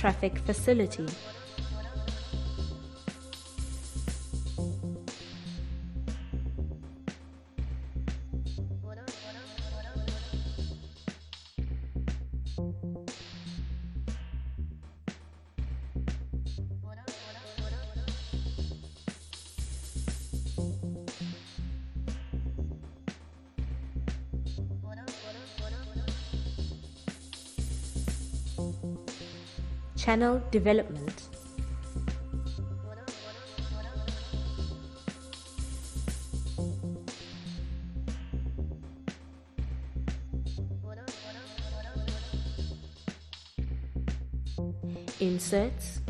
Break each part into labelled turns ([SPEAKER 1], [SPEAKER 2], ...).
[SPEAKER 1] traffic facility. Channel development. Inserts.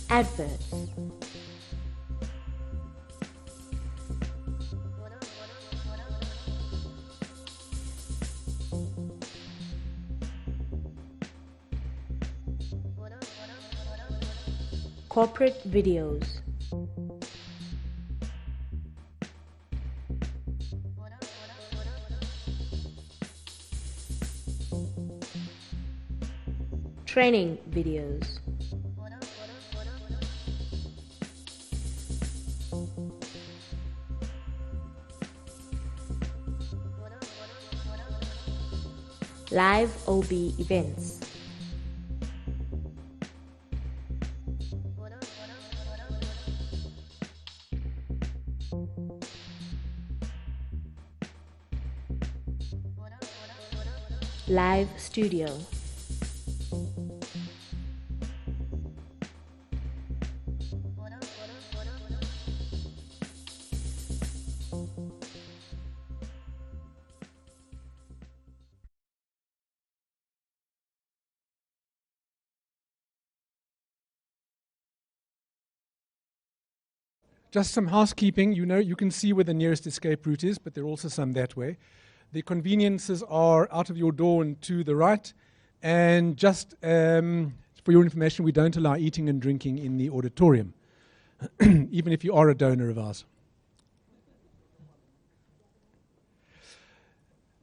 [SPEAKER 1] Adverts. Corporate videos. Training videos. Live OB events. Live studio.
[SPEAKER 2] Just some housekeeping. You know, you can see where the nearest escape route is, but there are also some that way. The conveniences are out of your door and to the right. And just for your information, we don't allow eating and drinking in the auditorium, even if you are a donor of ours.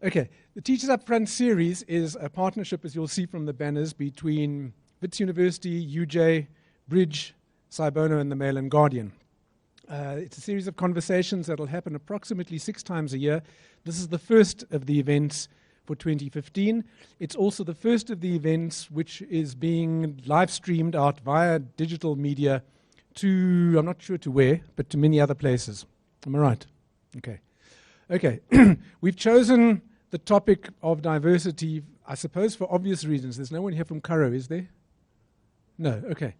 [SPEAKER 2] Okay, the Teachers Upfront series is a partnership, as you'll see from the banners, between Wits University, UJ, Bridge, Saibono, and the Mail and Guardian. It's a series of conversations that will happen approximately 6 times a year. This is the first of the events for 2015. It's also the first of the events which is being live streamed out via digital media to, I'm not sure to where, but to many other places. Am I right? Okay. We've chosen the topic of diversity, I suppose, for obvious reasons. There's no one here from Currow, is there? No, okay.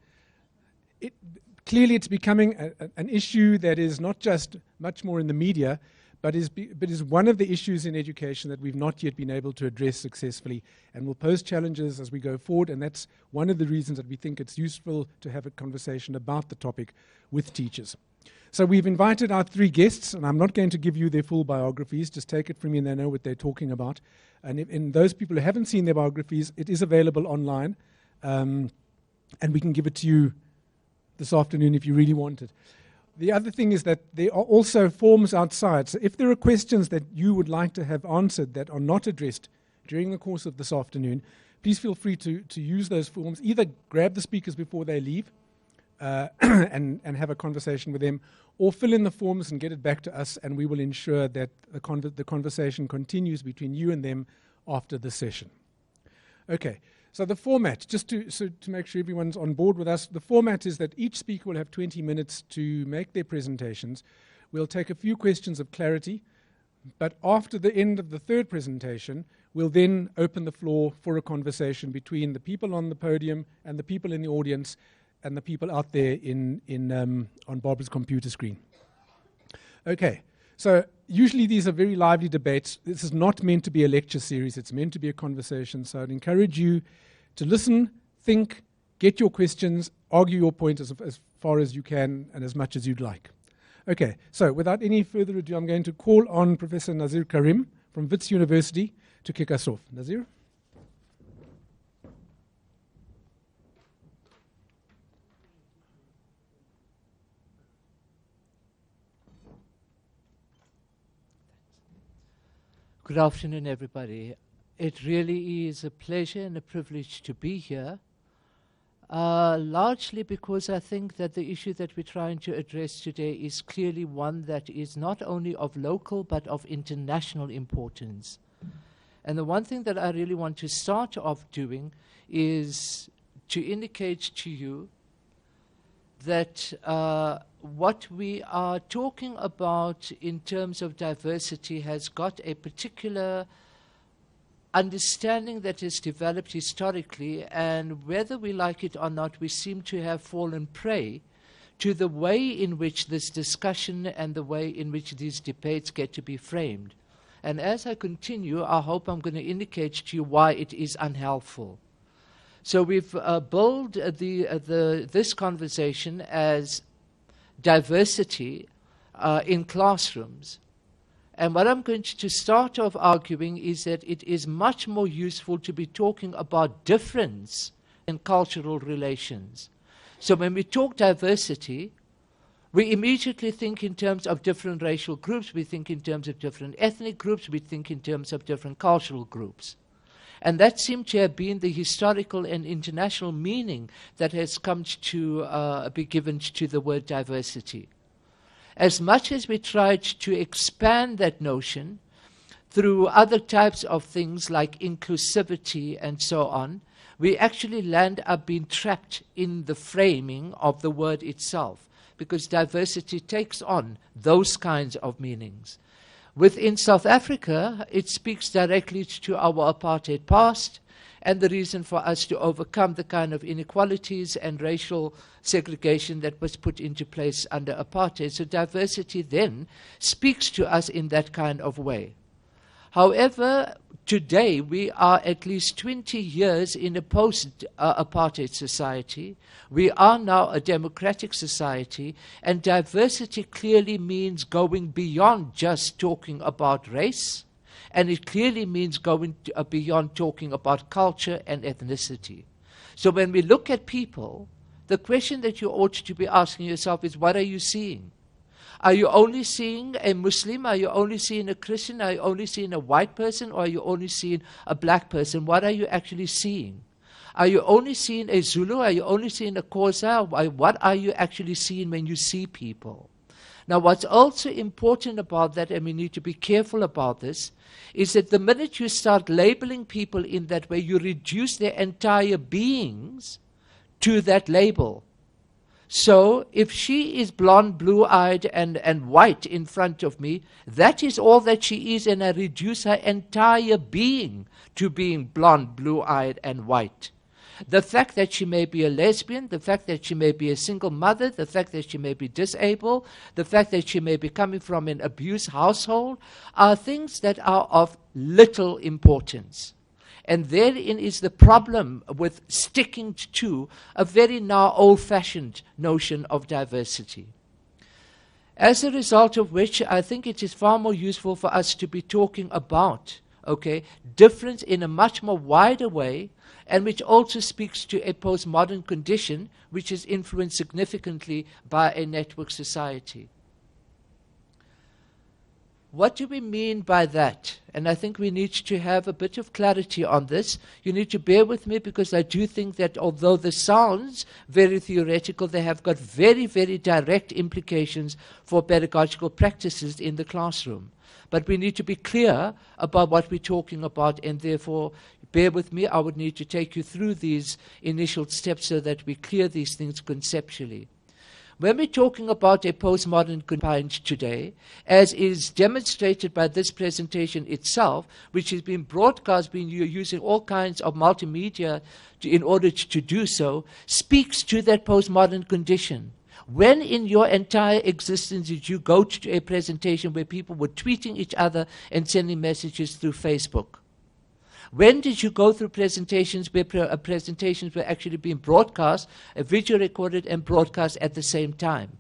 [SPEAKER 2] Clearly, it's becoming an issue that is not just much more in the media, but is one of the issues in education that we've not yet been able to address successfully, and will pose challenges as we go forward, and that's one of the reasons that we think it's useful to have a conversation about the topic with teachers. So we've invited our 3 guests, and I'm not going to give you their full biographies, just take it from me and they know what they're talking about. And in those people who haven't seen their biographies, it is available online, and we can give it to you this afternoon if you really want it. The other thing is that there are also forms outside. So if there are questions that you would like to have answered that are not addressed during the course of this afternoon, please feel free to use those forms. Either grab the speakers before they leave and have a conversation with them, or fill in the forms and get it back to us, and we will ensure that the conversation continues between you and them after the session. Okay. So the format, just to make sure everyone's on board with us, the format is that each speaker will have 20 minutes to make their presentations. We'll take a few questions of clarity, but after the end of the 3rd presentation, we'll then open the floor for a conversation between the people on the podium and the people in the audience and the people out there on Barbara's computer screen. Okay. So usually these are very lively debates. This is not meant to be a lecture series. It's meant to be a conversation. So I'd encourage you to listen, think, get your questions, argue your point as far as you can and as much as you'd like. Okay, so without any further ado, I'm going to call on Professor Nazir Karim from Wits University to kick us off. Nazir?
[SPEAKER 3] Good afternoon, everybody. It really is a pleasure and a privilege to be here, largely because I think that the issue that we're trying to address today is clearly one that is not only of local but of international importance. And the one thing that I really want to start off doing is to indicate to you that what we are talking about in terms of diversity has got a particular understanding that is developed historically, and whether we like it or not, we seem to have fallen prey to the way in which this discussion and the way in which these debates get to be framed. And as I continue, I hope I'm going to indicate to you why it is unhelpful. So we've billed this conversation as diversity in classrooms. And what I'm going to start off arguing is that it is much more useful to be talking about difference in cultural relations. So when we talk diversity, we immediately think in terms of different racial groups, we think in terms of different ethnic groups, we think in terms of different cultural groups. And that seemed to have been the historical and international meaning that has come to be given to the word diversity. As much as we tried to expand that notion through other types of things like inclusivity and so on, we actually land up being trapped in the framing of the word itself, because diversity takes on those kinds of meanings. Within South Africa, it speaks directly to our apartheid past and the reason for us to overcome the kind of inequalities and racial segregation that was put into place under apartheid. So diversity then speaks to us in that kind of way. However, today we are at least 20 years in a post-apartheid society. We are now a democratic society, and diversity clearly means going beyond just talking about race, and it clearly means going beyond talking about culture and ethnicity. So when we look at people, the question that you ought to be asking yourself is, what are you seeing? Are you only seeing a Muslim? Are you only seeing a Christian? Are you only seeing a white person? Or are you only seeing a black person? What are you actually seeing? Are you only seeing a Zulu? Are you only seeing a Xhosa? What are you actually seeing when you see people? Now, what's also important about that, and we need to be careful about this, is that the minute you start labeling people in that way, you reduce their entire beings to that label. So if she is blonde, blue-eyed, and white in front of me, that is all that she is, and I reduce her entire being to being blonde, blue-eyed, and white. The fact that she may be a lesbian, the fact that she may be a single mother, the fact that she may be disabled, the fact that she may be coming from an abused household, are things that are of little importance. And therein is the problem with sticking to a very now old-fashioned notion of diversity. As a result of which, I think it is far more useful for us to be talking about, difference in a much more wider way, and which also speaks to a postmodern condition which is influenced significantly by a network society. What do we mean by that? And I think we need to have a bit of clarity on this. You need to bear with me, because I do think that although this sounds very theoretical, they have got very, very direct implications for pedagogical practices in the classroom. But we need to be clear about what we're talking about, and therefore, bear with me, I would need to take you through these initial steps so that we clear these things conceptually. When we're talking about a postmodern campaign today, as is demonstrated by this presentation itself, which has been broadcast, using all kinds of multimedia in order to do so, speaks to that postmodern condition. When in your entire existence did you go to a presentation where people were tweeting each other and sending messages through Facebook? When did you go through presentations where presentations were actually being broadcast, video recorded and broadcast at the same time?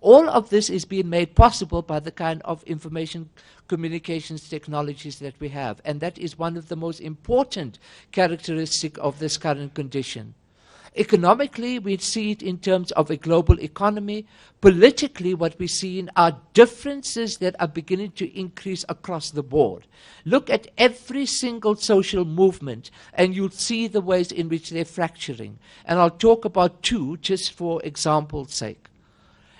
[SPEAKER 3] All of this is being made possible by the kind of information communications technologies that we have. And that is one of the most important characteristics of this current condition. Economically, we see it in terms of a global economy. Politically, what we see in are differences that are beginning to increase across the board. Look at every single social movement, and you'll see the ways in which they're fracturing. And I'll talk about two, just for example's sake.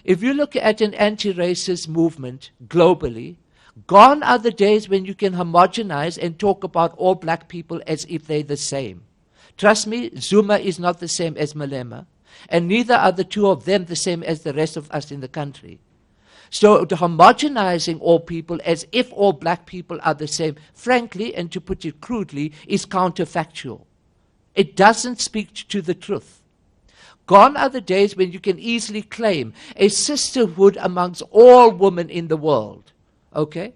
[SPEAKER 3] If you look at an anti-racist movement globally, gone are the days when you can homogenize and talk about all black people as if they're the same. Trust me, Zuma is not the same as Malema, and neither are the two of them the same as the rest of us in the country. So the homogenizing all people as if all black people are the same, frankly, and to put it crudely, is counterfactual. It doesn't speak to the truth. Gone are the days when you can easily claim a sisterhood amongst all women in the world. Okay?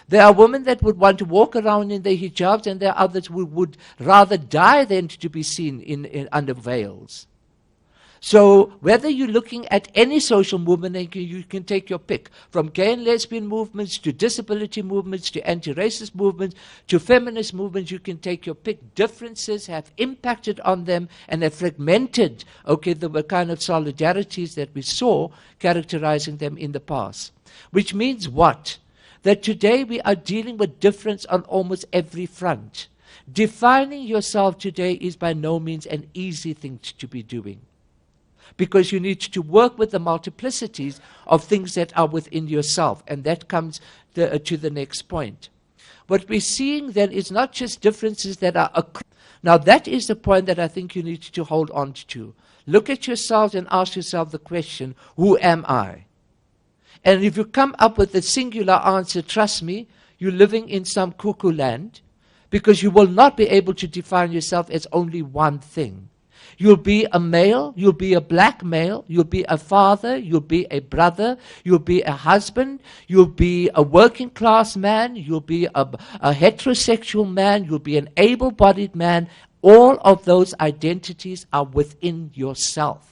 [SPEAKER 3] There are women that would want to walk around in their hijabs, and there are others who would rather die than to be seen under veils. So whether you're looking at any social movement, you can take your pick, from gay and lesbian movements to disability movements to anti-racist movements to feminist movements, you can take your pick. Differences have impacted on them and have fragmented, the kind of solidarities that we saw characterizing them in the past. Which means what? That today we are dealing with difference on almost every front. Defining yourself today is by no means an easy thing to be doing, because you need to work with the multiplicities of things that are within yourself, and that comes to the next point. What we're seeing then is not just differences that are now that is the point that I think you need to hold on to. Look at yourself and ask yourself the question, who am I? And if you come up with a singular answer, trust me, you're living in some cuckoo land, because you will not be able to define yourself as only one thing. You'll be a male, you'll be a black male, you'll be a father, you'll be a brother, you'll be a husband, you'll be a working class man, you'll be a heterosexual man, you'll be an able-bodied man. All of those identities are within yourself.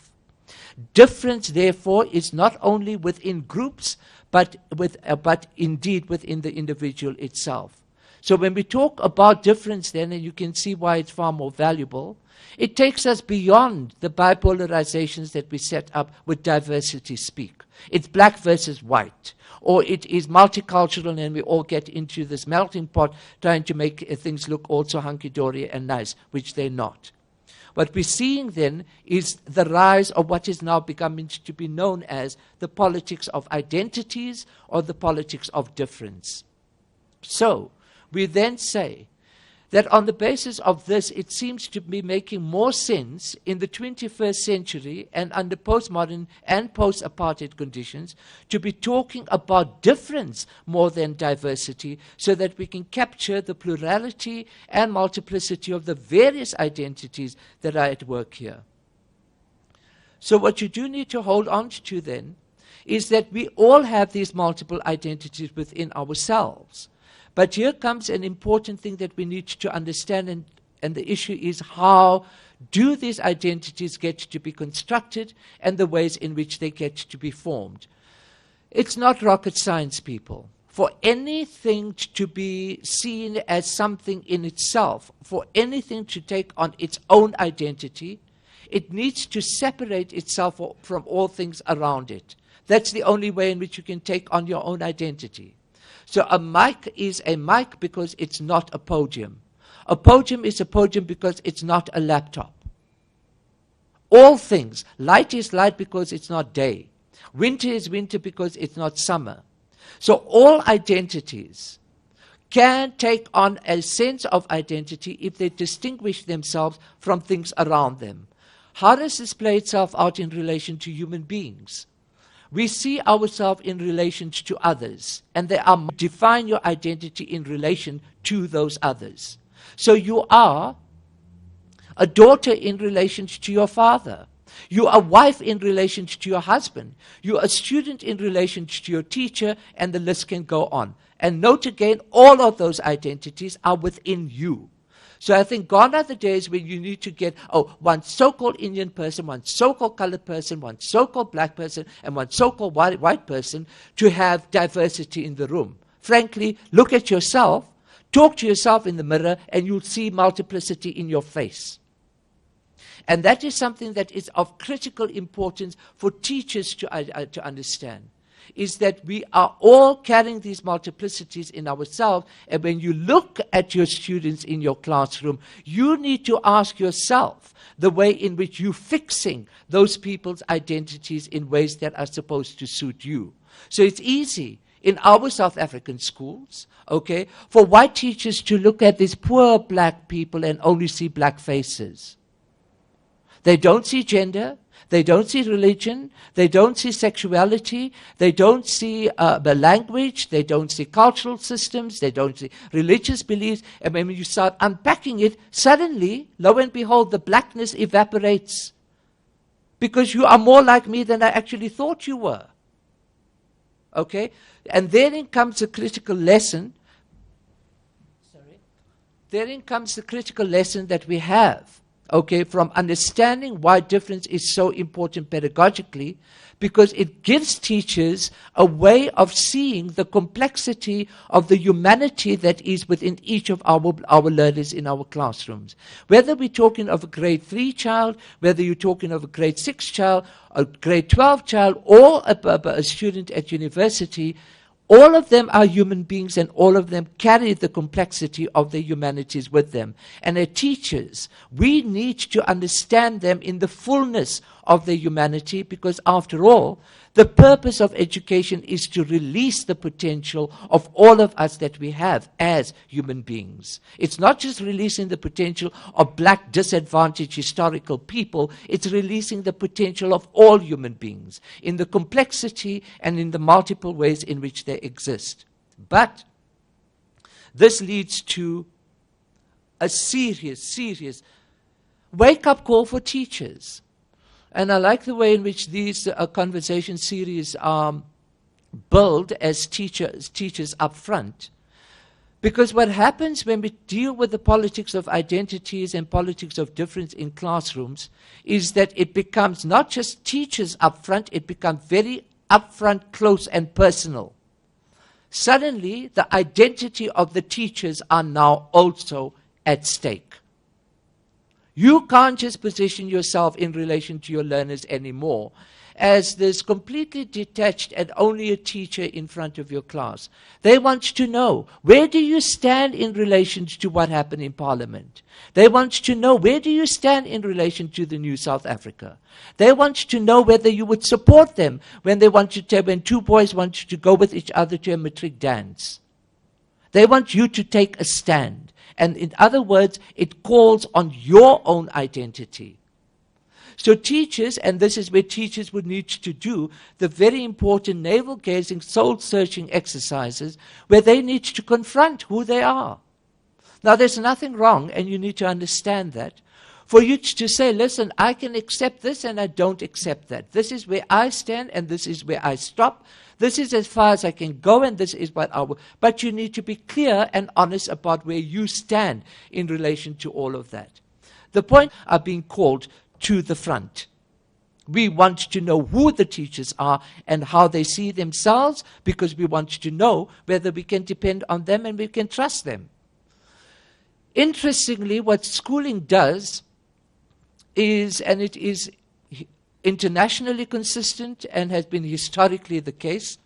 [SPEAKER 3] Difference, therefore, is not only within groups, but indeed within the individual itself. So when we talk about difference then, and you can see why it's far more valuable, it takes us beyond the bipolarizations that we set up with diversity speak. It's black versus white, or it is multicultural, and we all get into this melting pot trying to make things look also hunky-dory and nice, which they're not. What we're seeing then is the rise of what is now becoming to be known as the politics of identities, or the politics of difference. So we then say that on the basis of this, it seems to be making more sense in the 21st century and under postmodern and post-apartheid conditions to be talking about difference more than diversity, so that we can capture the plurality and multiplicity of the various identities that are at work here. So what you do need to hold on to then is that we all have these multiple identities within ourselves. But here comes an important thing that we need to understand, and the issue is, how do these identities get to be constructed and the ways in which they get to be formed? It's not rocket science, people. For anything to be seen as something in itself, for anything to take on its own identity, it needs to separate itself from all things around it. That's the only way in which you can take on your own identity. So a mic is a mic because it's not a podium. A podium is a podium because it's not a laptop. All things. Light is light because it's not day. Winter is winter because it's not summer. So all identities can take on a sense of identity if they distinguish themselves from things around them. How does this play itself out in relation to human beings? We see ourselves in relation to others, and define your identity in relation to those others. So you are a daughter in relation to your father. You are a wife in relation to your husband. You are a student in relation to your teacher, and the list can go on. And note again, all of those identities are within you. So I think gone are the days when you need to get, one so-called Indian person, one so-called colored person, one so-called black person, and one so-called white person to have diversity in the room. Frankly, look at yourself, talk to yourself in the mirror, and you'll see multiplicity in your face. And that is something that is of critical importance for teachers to understand, is that we are all carrying these multiplicities in ourselves. And when you look at your students in your classroom, you need to ask yourself the way in which you're fixing those people's identities in ways that are supposed to suit you. So it's easy in our South African schools, okay, for white teachers to look at these poor black people and only see black faces. They don't see gender, they don't see religion, they don't see sexuality, they don't see the language, they don't see cultural systems, they don't see religious beliefs. And when you start unpacking it, suddenly, lo and behold, the blackness evaporates. Because you are more like me than I actually thought you were. Okay? And therein comes the critical lesson. Therein comes the critical lesson that we have, okay, from understanding why difference is so important pedagogically, because it gives teachers a way of seeing the complexity of the humanity that is within each of our learners in our classrooms. Whether we're talking of a grade 3 child, whether you're talking of a grade 6 child, a grade 12 child, or a student at university, all of them are human beings, and all of them carry the complexity of their humanities with them. And as teachers, we need to understand them in the fullness of their humanity, because after all, the purpose of education is to release the potential of all of us that we have as human beings. It's not just releasing the potential of black disadvantaged historical people, it's releasing the potential of all human beings in the complexity and in the multiple ways in which they exist. But this leads to a serious wake-up call for teachers. And I like the way in which these conversation series are billed as teachers up front. Because what happens when we deal with the politics of identities and politics of difference in classrooms is that it becomes not just teachers up front, it becomes very upfront, close and personal. Suddenly, the identity of the teachers are now also at stake. You can't just position yourself in relation to your learners anymore as this completely detached and only a teacher in front of your class. They want to know, where do you stand in relation to what happened in Parliament? They want to know, where do you stand in relation to the new South Africa? They want to know whether you would support them when when two boys want to go with each other to a matric dance. They want you to take a stand. And in other words, it calls on your own identity. So teachers, and this is where teachers would need to do the very important navel-gazing, soul-searching exercises where they need to confront who they are. Now, there's nothing wrong, and you need to understand that, for you to say, listen, I can accept this and I don't accept that. This is where I stand and this is where I stop. This is as far as I can go, and this is what I will. But you need to be clear and honest about where you stand in relation to all of that. The point are being called to the front. We want to know who the teachers are and how they see themselves, because we want to know whether we can depend on them and we can trust them. Interestingly, what schooling does is, and it is internationally consistent and has been historically the case.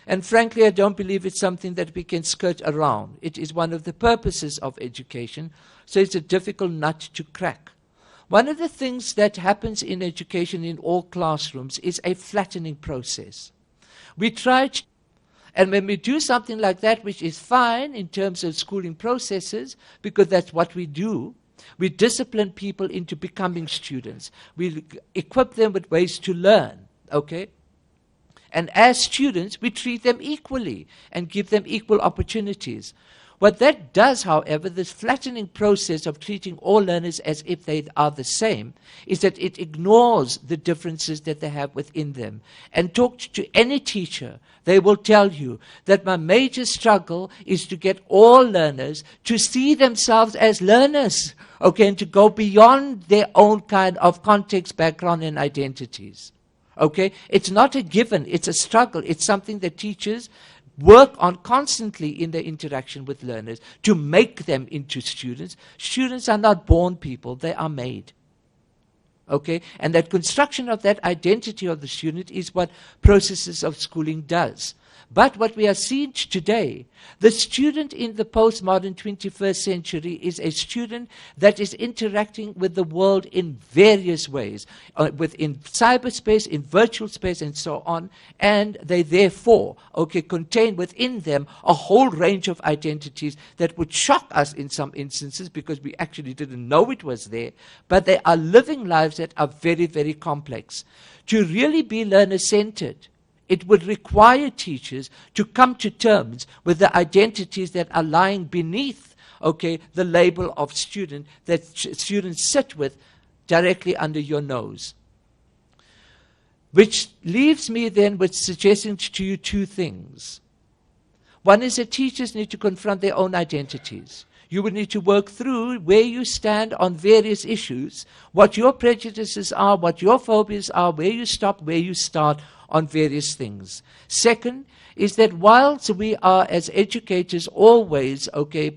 [SPEAKER 3] And frankly, I don't believe it's something that we can skirt around. It is one of the purposes of education, so it's a difficult nut to crack. One of the things that happens in education in all classrooms is a flattening process. We try to, and when we do something like that, which is fine in terms of schooling processes, because that's what we do, we discipline people into becoming students. We equip them with ways to learn, okay? And as students, we treat them equally and give them equal opportunities. What that does, however, this flattening process of treating all learners as if they are the same, is that it ignores the differences that they have within them. And talk to any teacher, they will tell you that my major struggle is to get all learners to see themselves as learners, okay, and to go beyond their own kind of context, background, and identities. Okay? It's not a given, it's a struggle. It's something that teachers work on constantly in their interaction with learners to make them into students. Students are not born people, they are made. Okay, and that construction of that identity of the student is what processes of schooling does. But what we are seeing today, the student in the postmodern 21st century is a student that is interacting with the world in various ways, within cyberspace, in virtual space, and so on, and they therefore, contain within them a whole range of identities that would shock us in some instances because we actually didn't know it was there, but they are living lives that are very, very complex. To really be learner-centered, it would require teachers to come to terms with the identities that are lying beneath, the label of student that students sit with directly under your nose. Which leaves me then with suggesting to you two things. One is that teachers need to confront their own identities. You would need to work through where you stand on various issues, what your prejudices are, what your phobias are, where you stop, where you start on various things. Second is that whilst we are as educators always,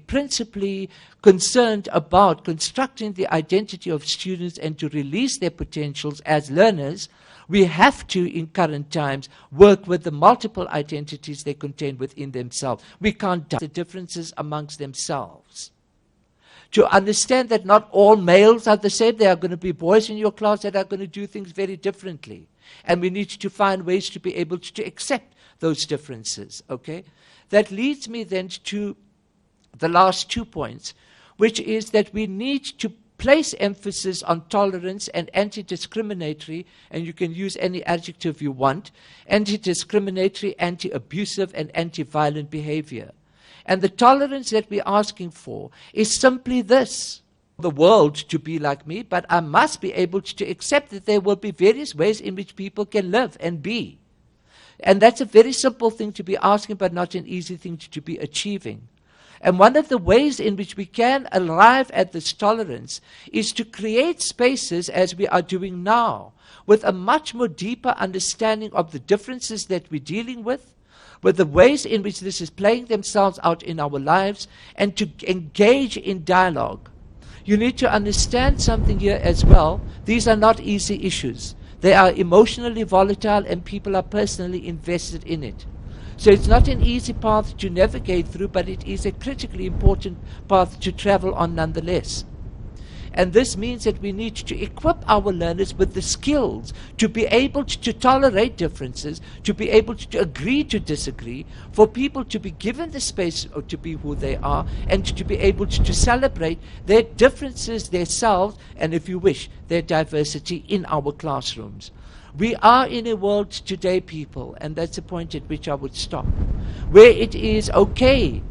[SPEAKER 3] principally concerned about constructing the identity of students and to release their potentials as learners, we have to, in current times, work with the multiple identities they contain within themselves. We can't the differences amongst themselves. To understand that not all males are the same. There are going to be boys in your class that are going to do things very differently. And we need to find ways to be able to accept those differences, That leads me then to the last 2 points, which is that we need to place emphasis on tolerance and anti-discriminatory, and you can use any adjective you want, anti-discriminatory, anti-abusive, and anti-violent behavior. And the tolerance that we're asking for is simply this: the world to be like me, but I must be able to accept that there will be various ways in which people can live and be. And that's a very simple thing to be asking, but not an easy thing to be achieving. And one of the ways in which we can arrive at this tolerance is to create spaces, as we are doing now, with a much more deeper understanding of the differences that we're dealing with the ways in which this is playing themselves out in our lives, and to engage in dialogue. You need to understand something here as well. These are not easy issues. They are emotionally volatile, and people are personally invested in it. So it's not an easy path to navigate through, but it is a critically important path to travel on nonetheless. And this means that we need to equip our learners with the skills to be able to tolerate differences, to be able to agree to disagree, for people to be given the space to be who they are, and to be able to celebrate their differences, themselves, and if you wish, their diversity in our classrooms. We are in a world today, people, and that's the point at which I would stop, where it is okay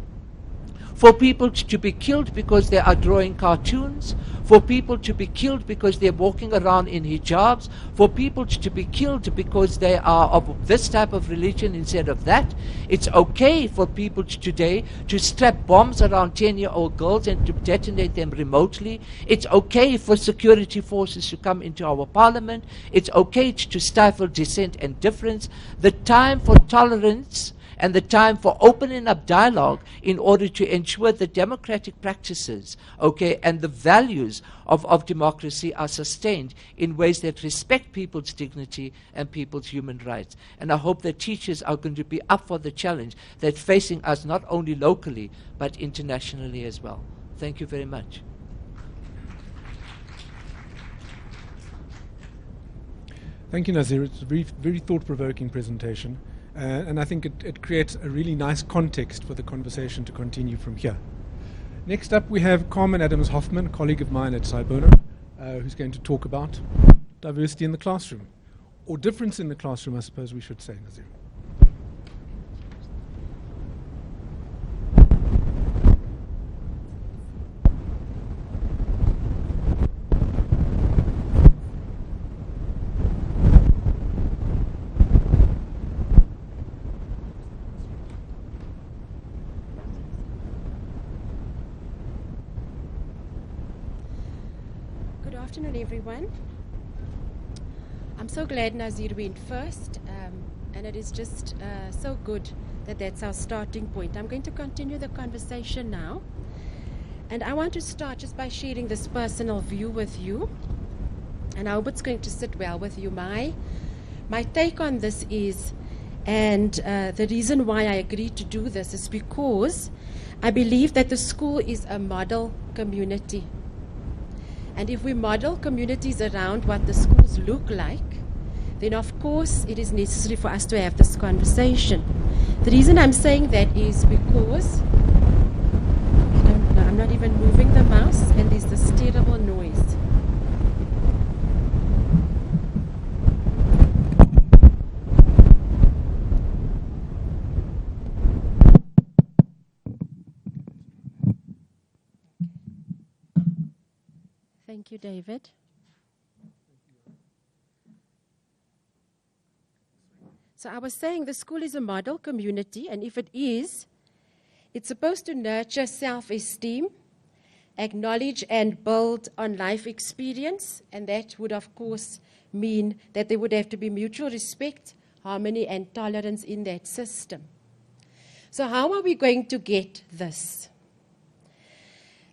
[SPEAKER 3] for people to be killed because they are drawing cartoons, for people to be killed because they're walking around in hijabs, for people to be killed because they are of this type of religion instead of that. It's okay for people today to strap bombs around 10-year-old girls and to detonate them remotely. It's okay for security forces to come into our parliament. It's okay to stifle dissent and difference. The time for tolerance and the time for opening up dialogue in order to ensure the democratic practices, and the values of democracy are sustained in ways that respect people's dignity and people's human rights. And I hope that teachers are going to be up for the challenge that's facing us not only locally, but internationally as well. Thank you very much.
[SPEAKER 2] Thank you, Nazir. It's a very, very thought-provoking presentation. And I think it creates a really nice context for the conversation to continue from here. Next up, we have Carmen Adams-Hoffman, a colleague of mine at Cybono, who's going to talk about diversity in the classroom, or difference in the classroom, I suppose we should say, Nazir.
[SPEAKER 4] Good afternoon, everyone. I'm so glad Nazir went first, and it is just so good that that's our starting point. I'm going to continue the conversation now, and I want to start just by sharing this personal view with you. And I hope it's going to sit well with you. My take on this is, and the reason why I agreed to do this is because I believe that the school is a model community. And if we model communities around what the schools look like, then of course it is necessary for us to have this conversation. The reason I'm saying that is because, I don't know, I'm not even moving the mouse and there's this terrible noise. Thank you, David. So I was saying the school is a model community, and if it is, it's supposed to nurture self-esteem, acknowledge and build on life experience, and that would, of course, mean that there would have to be mutual respect, harmony, and tolerance in that system. So how are we going to get this?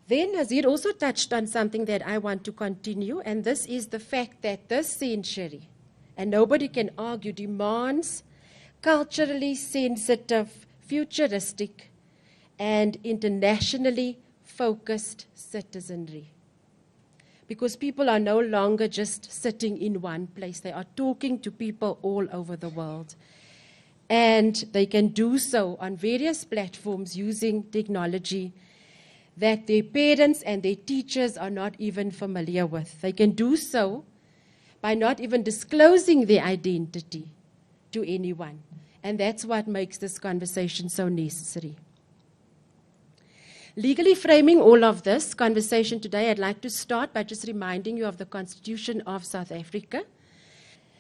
[SPEAKER 4] Then Nazir also touched on something that I want to continue, and this is the fact that this century, and nobody can argue, demands culturally sensitive, futuristic, and internationally focused citizenry. Because people are no longer just sitting in one place. They are talking to people all over the world. And they can do so on various platforms using technology that their parents and their teachers are not even familiar with. They can do so by not even disclosing their identity to anyone. And that's what makes this conversation so necessary. Legally framing all of this conversation today, I'd like to start by just reminding you of the Constitution of South Africa.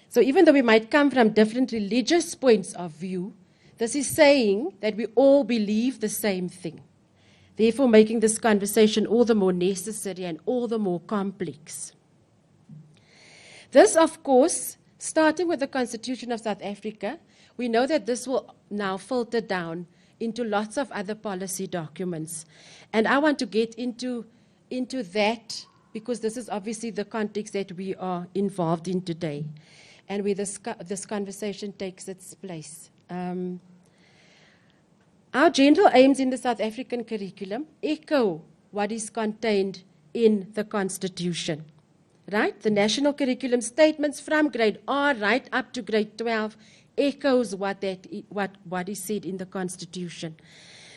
[SPEAKER 4] So even though we might come from different religious points of view, this is saying that we all believe the same thing, therefore making this conversation all the more necessary and all the more complex. This, of course, starting with the Constitution of South Africa, we know that this will now filter down into lots of other policy documents. And I want to get into that because this is obviously the context that we are involved in today and where this conversation takes its place. Our general aims in the South African curriculum echo what is contained in the Constitution. Right? The national curriculum statements from grade R right up to grade 12 echoes what is said in the Constitution.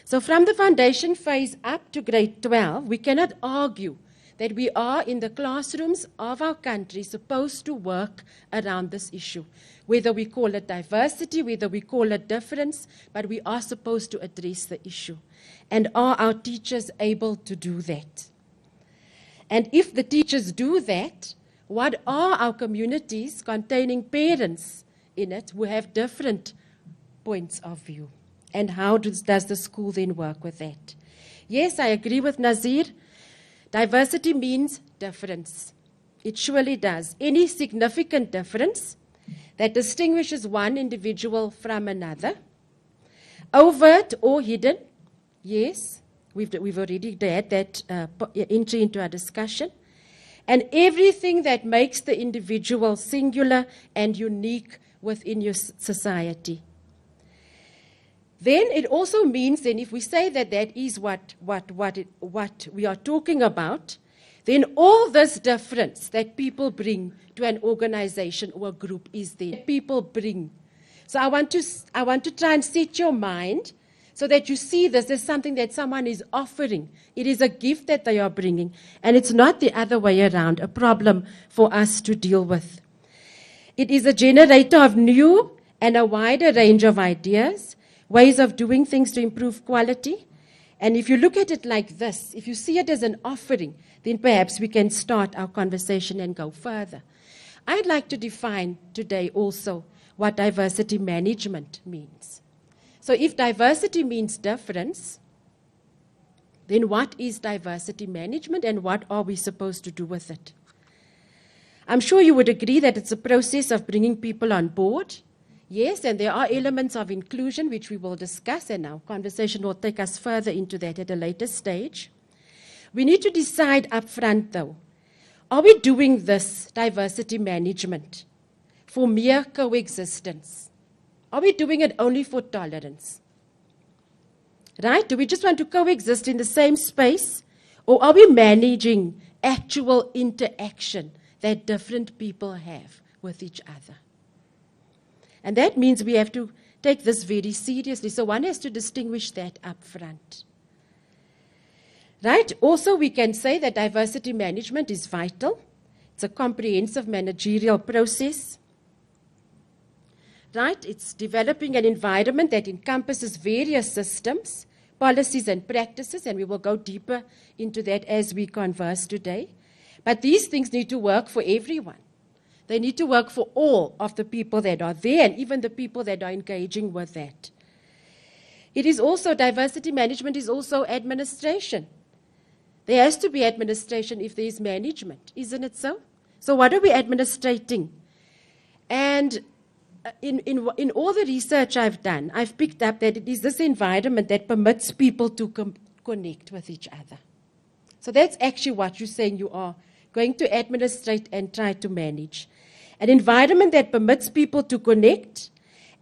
[SPEAKER 4] So from the foundation phase up to grade 12, we cannot argue that we are in the classrooms of our country supposed to work around this issue, whether we call it diversity, whether we call it difference, but we are supposed to address the issue. And are our teachers able to do that? And if the teachers do that, what are our communities containing parents in it who have different points of view? And how does the school then work with that? Yes, I agree with Nazir. Diversity means difference. It surely does. Any significant difference that distinguishes one individual from another, overt or hidden, yes, we've already had that entry into our discussion, and everything that makes the individual singular and unique within your society. Then it also means, then, if we say that that is what we are talking about, then all this difference that people bring to an organization or a group is there. People bring. So I want to try and set your mind so that you see this as something that someone is offering. It is a gift that they are bringing, and it's not the other way around, a problem for us to deal with. It is a generator of new and a wider range of ideas, ways of doing things to improve quality. And if you look at it like this, if you see it as an offering, then perhaps we can start our conversation and go further. I'd like to define today also what diversity management means. So if diversity means difference, then what is diversity management and what are we supposed to do with it? I'm sure you would agree that it's a process of bringing people on board. Yes, and there are elements of inclusion which we will discuss, and our conversation will take us further into that at a later stage. We need to decide up front, though, Are we doing this diversity management for mere coexistence? Are we doing it only for tolerance? Right? Do we just want to coexist in the same space? Or are we managing actual interaction that different people have with each other? And that means we have to take this very seriously. So one has to distinguish that up front. Right? Also, we can say that diversity management is vital. It's a comprehensive managerial process. Right? It's developing an environment that encompasses various systems, policies, and practices, and we will go deeper into that as we converse today. But these things need to work for everyone. They need to work for all of the people that are there, and even the people that are engaging with that. It is also, diversity management is also administration. There has to be administration if there is management, isn't it so? So what are we administrating? And in all the research I've done, I've picked up that it is this environment that permits people to connect with each other. So that's actually what you're saying you are going to administrate and try to manage. An environment that permits people to connect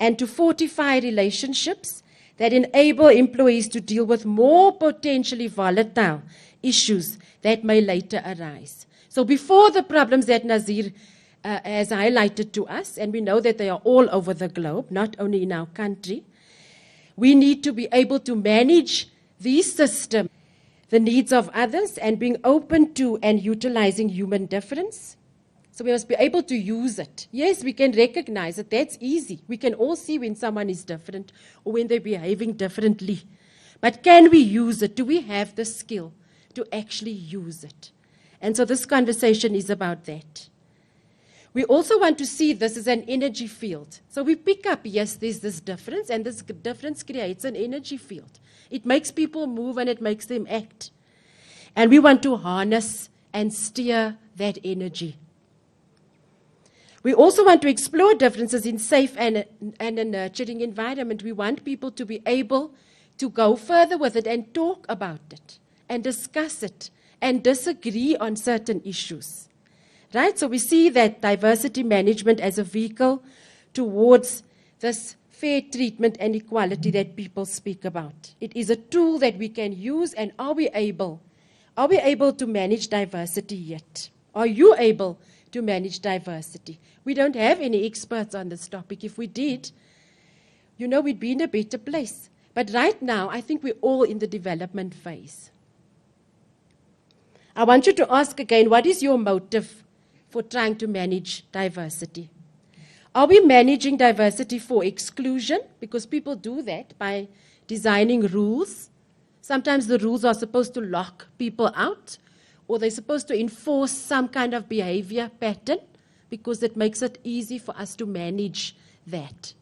[SPEAKER 4] and to fortify relationships that enable employees to deal with more potentially volatile issues that may later arise. So before the problems that Nazir has highlighted to us, and we know that they are all over the globe, not only in our country, we need to be able to manage these systems, the needs of others, and being open to and utilizing human difference. So we must be able to use it. Yes, we can recognize that that's easy. We can all see when someone is different or when they're behaving differently. But can we use it? Do we have the skill to actually use it? And so this conversation is about that. We also want to see this as an energy field. So we pick up, yes, there's this difference, and this difference creates an energy field. It makes people move and it makes them act. And we want to harness and steer that energy. We also want to explore differences in safe and a nurturing environment. We want people to be able to go further with it and talk about it and discuss it and disagree on certain issues. Right? So we see that diversity management as a vehicle towards this fair treatment and equality that people speak about. It is a tool that we can use, and are we able to manage diversity yet? Are you able to manage diversity? We don't have any experts on this topic. If we did, we'd be in a better place. But right now, I think we're all in the development phase. I want you to ask again, what is your motive for trying to manage diversity? Are we managing diversity for exclusion? Because people do that by designing rules. Sometimes the rules are supposed to lock people out, or they're supposed to enforce some kind of behavior pattern because it makes it easy for us to manage that.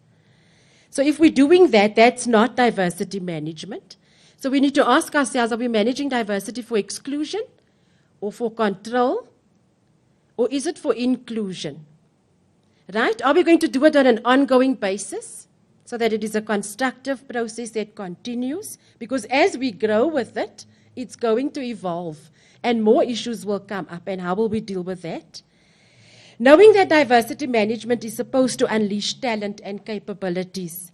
[SPEAKER 4] So if we're doing that, that's not diversity management. So we need to ask ourselves, are we managing diversity for exclusion or for control? Or is it for inclusion? Right? Are we going to do it on an ongoing basis so that it is a constructive process that continues? Because as we grow with it, it's going to evolve and more issues will come up. And how will we deal with that? Knowing that diversity management is supposed to unleash talent and capabilities,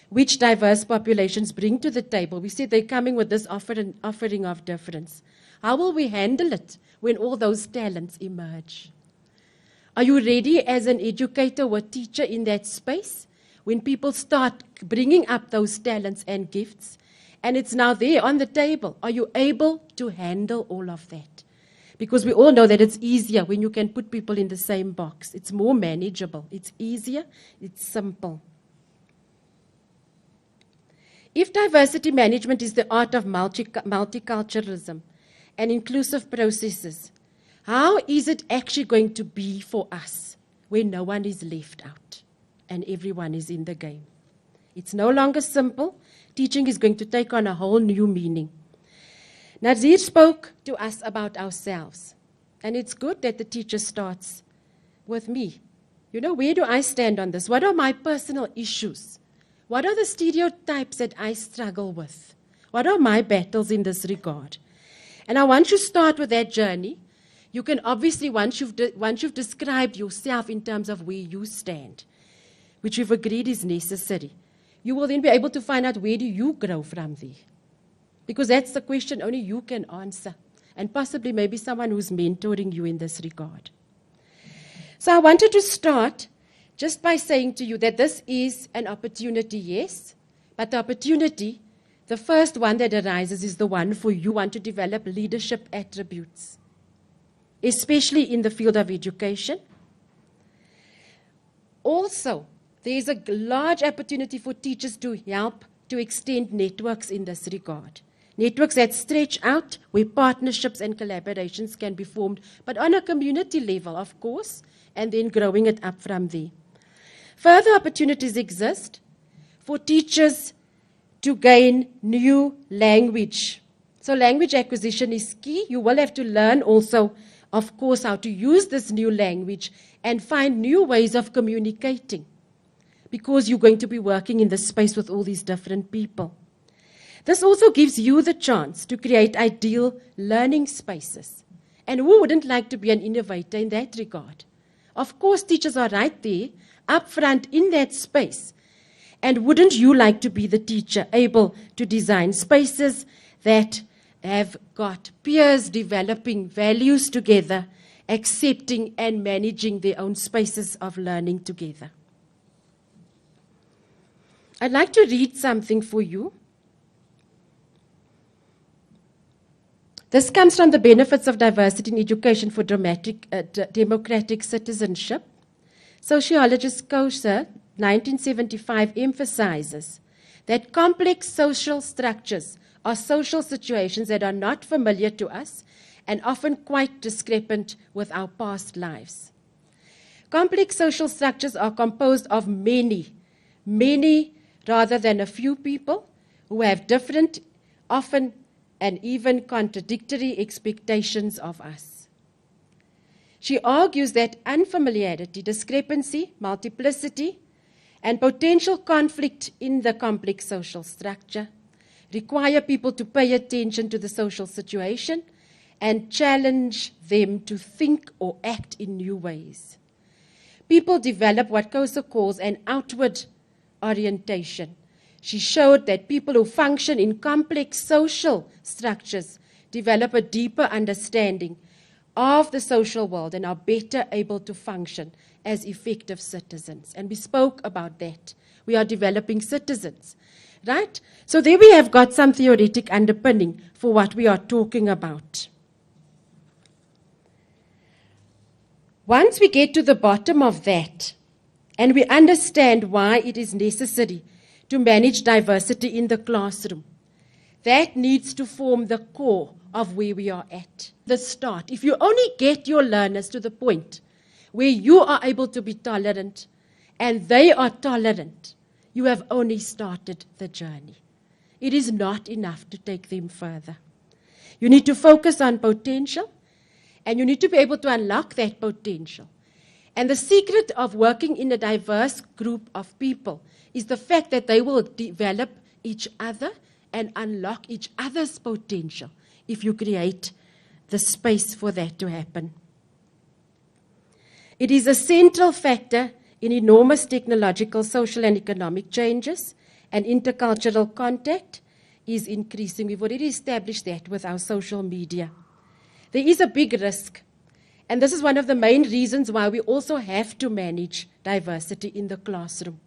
[SPEAKER 4] which diverse populations bring to the table. We see they're coming with this offering of difference. How will we handle it when all those talents emerge? Are you ready as an educator or teacher in that space? When people start bringing up those talents and gifts, and it's now there on the table, are you able to handle all of that? Because we all know that it's easier when you can put people in the same box. It's more manageable. It's easier. It's simple. If diversity management is the art of multiculturalism and inclusive processes, how is it actually going to be for us when no one is left out and everyone is in the game? It's no longer simple. Teaching is going to take on a whole new meaning. Nazir spoke to us about ourselves. And it's good that the teacher starts with me. Where do I stand on this? What are my personal issues? What are the stereotypes that I struggle with? What are my battles in this regard? And I want you to start with that journey. You can obviously, once you've described yourself in terms of where you stand, which we've agreed is necessary, you will then be able to find out where do you grow from there. Because that's the question only you can answer. And possibly maybe someone who's mentoring you in this regard. So I wanted to start just by saying to you that this is an opportunity, yes, but the opportunity, the first one that arises is the one for you want to develop leadership attributes, especially in the field of education. Also, there is a large opportunity for teachers to help to extend networks in this regard. Networks that stretch out, where partnerships and collaborations can be formed, but on a community level, of course, and then growing it up from there. Further opportunities exist for teachers to gain new language. So language acquisition is key. You will have to learn also, of course, how to use this new language and find new ways of communicating, because you're going to be working in this space with all these different people. This also gives you the chance to create ideal learning spaces. And who wouldn't like to be an innovator in that regard? Of course, teachers are right there, up front in that space. And wouldn't you like to be the teacher able to design spaces that have got peers developing values together, accepting and managing their own spaces of learning together? I'd like to read something for you. This comes from the Benefits of Diversity in Education for Democratic Citizenship. Sociologist Koser, 1975, emphasizes that complex social structures are social situations that are not familiar to us and often quite discrepant with our past lives. Complex social structures are composed of many rather than a few people who have different, often and even contradictory expectations of us. She argues that unfamiliarity, discrepancy, multiplicity, and potential conflict in the complex social structure require people to pay attention to the social situation and challenge them to think or act in new ways. People develop what Koser calls an outward orientation. She showed that people who function in complex social structures develop a deeper understanding of the social world and are better able to function as effective citizens. And we spoke about that. We are developing citizens, right? So there we have got some theoretic underpinning for what we are talking about. Once we get to the bottom of that, and we understand why it is necessary to manage diversity in the classroom, that needs to form the core of where we are at, the start. If you only get your learners to the point where you are able to be tolerant and they are tolerant, you have only started the journey. It is not enough to take them further. You need to focus on potential, and you need to be able to unlock that potential. And the secret of working in a diverse group of people is the fact that they will develop each other and unlock each other's potential if you create the space for that to happen. It is a central factor in enormous technological, social, and economic changes, and intercultural contact is increasing. We've already established that with our social media. There is a big risk, and this is one of the main reasons why we also have to manage diversity in the classroom.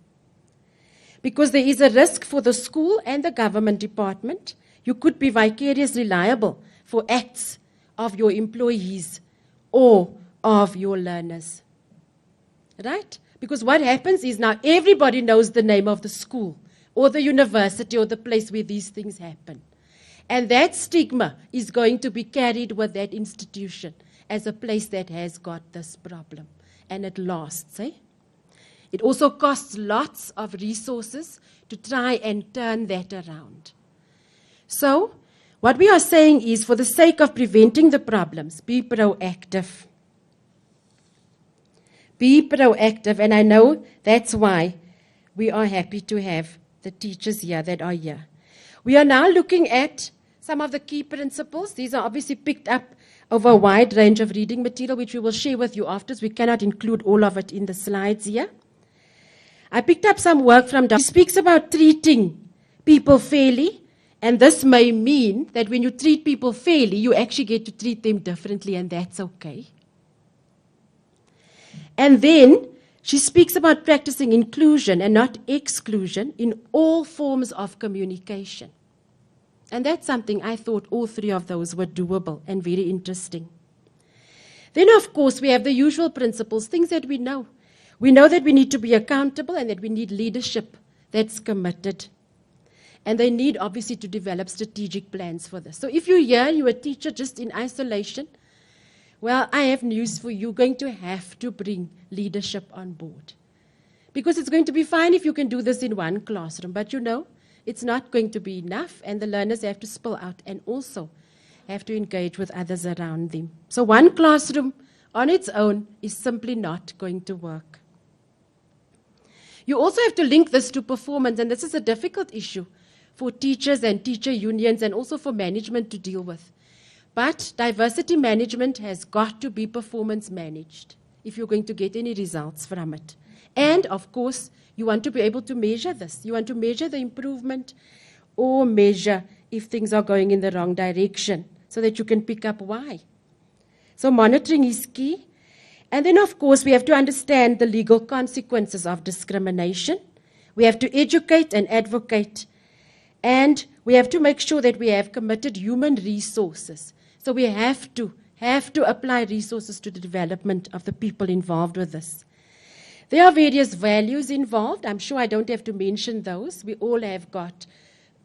[SPEAKER 4] Because there is a risk for the school and the government department. You could be vicariously liable for acts of your employees or of your learners. Right? Because what happens is now everybody knows the name of the school or the university or the place where these things happen. And that stigma is going to be carried with that institution as a place that has got this problem. And it lasts, eh? It also costs lots of resources to try and turn that around. So, what we are saying is, for the sake of preventing the problems, be proactive. Be proactive, and I know that's why we are happy to have the teachers here that are here. We are now looking at some of the key principles. These are obviously picked up over a wide range of reading material, which we will share with you afterwards. We cannot include all of it in the slides here. I picked up some work from Dr. He speaks about treating people fairly, and this may mean that when you treat people fairly, you actually get to treat them differently, and that's okay. And then she speaks about practicing inclusion and not exclusion in all forms of communication. And that's something I thought all three of those were doable and very interesting. Then, of course, we have the usual principles, things that we know. We know that we need to be accountable and that we need leadership that's committed. And they need, obviously, to develop strategic plans for this. So if you're here, you're a teacher just in isolation, well, I have news for you. You're going to have to bring leadership on board. Because it's going to be fine if you can do this in one classroom. But you know, it's not going to be enough, and the learners have to spill out and also have to engage with others around them. So one classroom on its own is simply not going to work. You also have to link this to performance, and this is a difficult issue for teachers and teacher unions and also for management to deal with. But diversity management has got to be performance managed if you're going to get any results from it. And, of course, you want to be able to measure this. You want to measure the improvement or measure if things are going in the wrong direction so that you can pick up why. So monitoring is key. And then, of course, we have to understand the legal consequences of discrimination. We have to educate and advocate. And we have to make sure that we have committed human resources. So we have to apply resources to the development of the people involved with this. There are various values involved. I'm sure I don't have to mention those. We all have got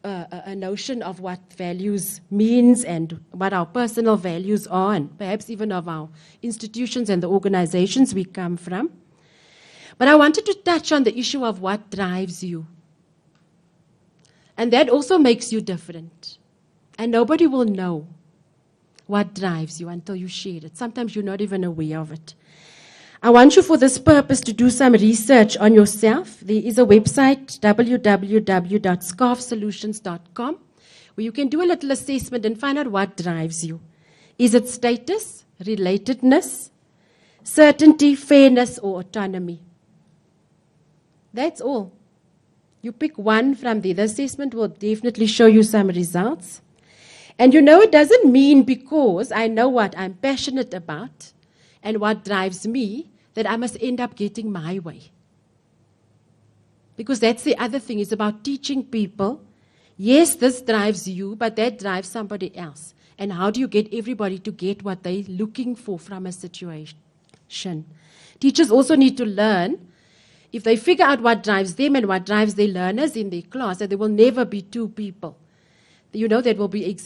[SPEAKER 4] a notion of what values means and what our personal values are, and perhaps even of our institutions and the organizations we come from. But I wanted to touch on the issue of what drives you. And that also makes you different. And nobody will know what drives you until you share it. Sometimes you're not even aware of it. I want you for this purpose to do some research on yourself. There is a website, www.scarfsolutions.com, where you can do a little assessment and find out what drives you. Is it status, relatedness, certainty, fairness, or autonomy? That's all. You pick one from there. The assessment will definitely show you some results. And you know, it doesn't mean because I know what I'm passionate about and what drives me, that I must end up getting my way. Because that's the other thing, is about teaching people, yes, this drives you, but that drives somebody else. And how do you get everybody to get what they're looking for from a situation? Teachers also need to learn, if they figure out what drives them and what drives their learners in their class, that there will never be two people, you know, that will be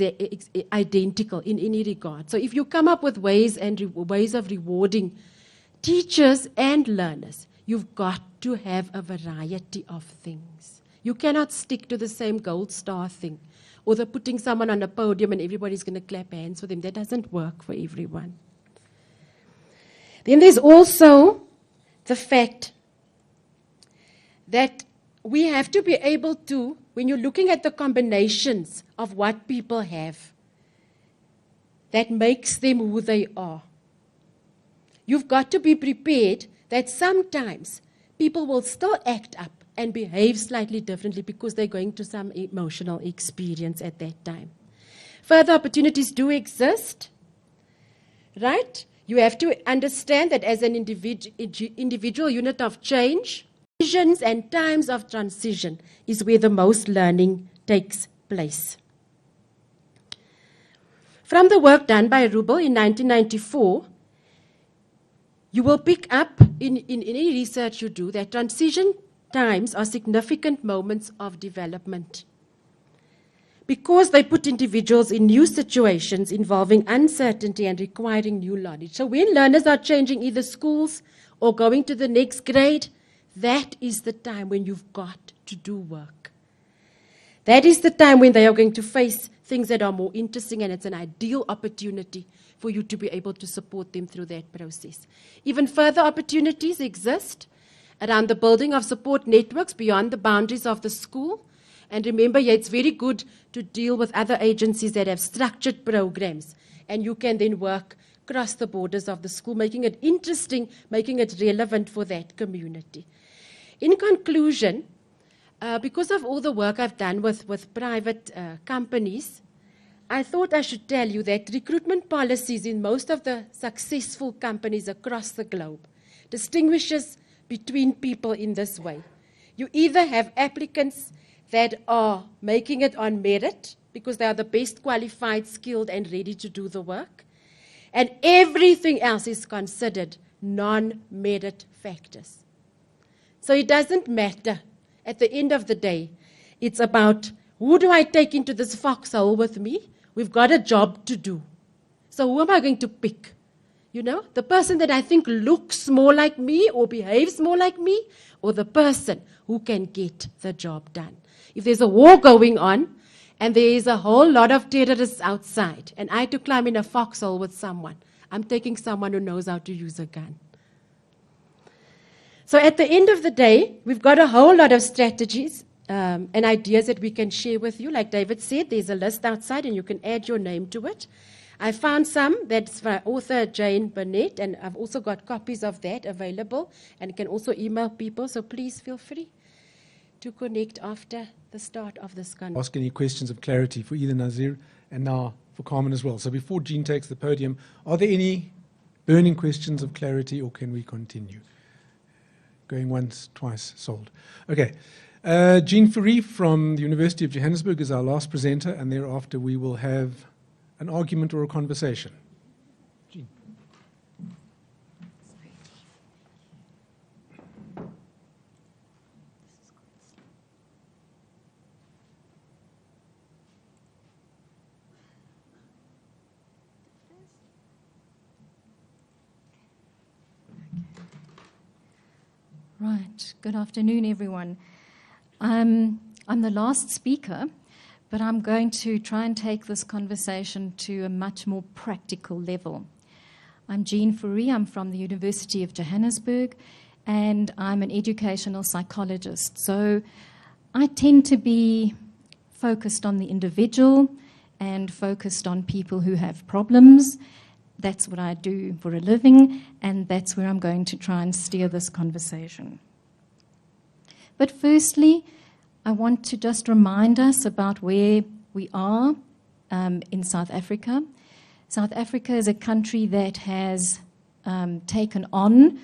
[SPEAKER 4] identical in any regard. So if you come up with ways of rewarding teachers and learners, you've got to have a variety of things. You cannot stick to the same gold star thing, or the putting someone on a podium and everybody's going to clap hands for them. That doesn't work for everyone. Then there's also the fact that we have to be able to, when you're looking at the combinations of what people have that makes them who they are, you've got to be prepared that sometimes people will still act up and behave slightly differently because they're going to some emotional experience at that time. Further opportunities do exist, right? You have to understand that as an individual unit of change, decisions and times of transition is where the most learning takes place. From the work done by Rubel in 1994, you will pick up in any research you do that transition times are significant moments of development because they put individuals in new situations involving uncertainty and requiring new knowledge. So when learners are changing either schools or going to the next grade, that is the time when you've got to do work. That is the time when they are going to face things that are more interesting, and it's an ideal opportunity for you to be able to support them through that process. Even further opportunities exist around the building of support networks beyond the boundaries of the school, And remember, yeah, it's very good to deal with other agencies that have structured programs, and you can then work across the borders of the school, making it interesting, making it relevant for that community. In conclusion, because of all the work I've done with private companies, I thought I should tell you that recruitment policies in most of the successful companies across the globe distinguishes between people in this way. You either have applicants that are making it on merit because they are the best qualified, skilled, and ready to do the work, and everything else is considered non-merit factors. So it doesn't matter. At the end of the day, it's about who do I take into this foxhole with me? We've got a job to do. So who am I going to pick? You know, the person that I think looks more like me or behaves more like me, or the person who can get the job done. If there's a war going on and there is a whole lot of terrorists outside and I had to climb in a foxhole with someone, I'm taking someone who knows how to use a gun. So at the end of the day, we've got a whole lot of strategies and ideas that we can share with you. Like David said, there's a list outside and you can add your name to it. I found some that's by author Jane Burnett, and I've also got copies of that available, and you can also email people, so please feel free to connect after the start of this conversation.
[SPEAKER 2] Ask any questions of clarity for either Nazir and now for Carmen as well. So before Jean takes the podium, are there any burning questions of clarity, or can we continue? Going once, twice, sold. Okay. Jean Fourie from the University of Johannesburg is our last presenter, and thereafter we will have an argument or a conversation. Jean.
[SPEAKER 5] Right. Good afternoon, everyone. I'm the last speaker, but I'm going to try and take this conversation to a much more practical level. I'm Jean Fourie. I'm from the University of Johannesburg, and I'm an educational psychologist. So I tend to be focused on the individual and focused on people who have problems. That's what I do for a living, and that's where I'm going to try and steer this conversation. But firstly, I want to just remind us about where we are in South Africa. South Africa is a country that has taken on,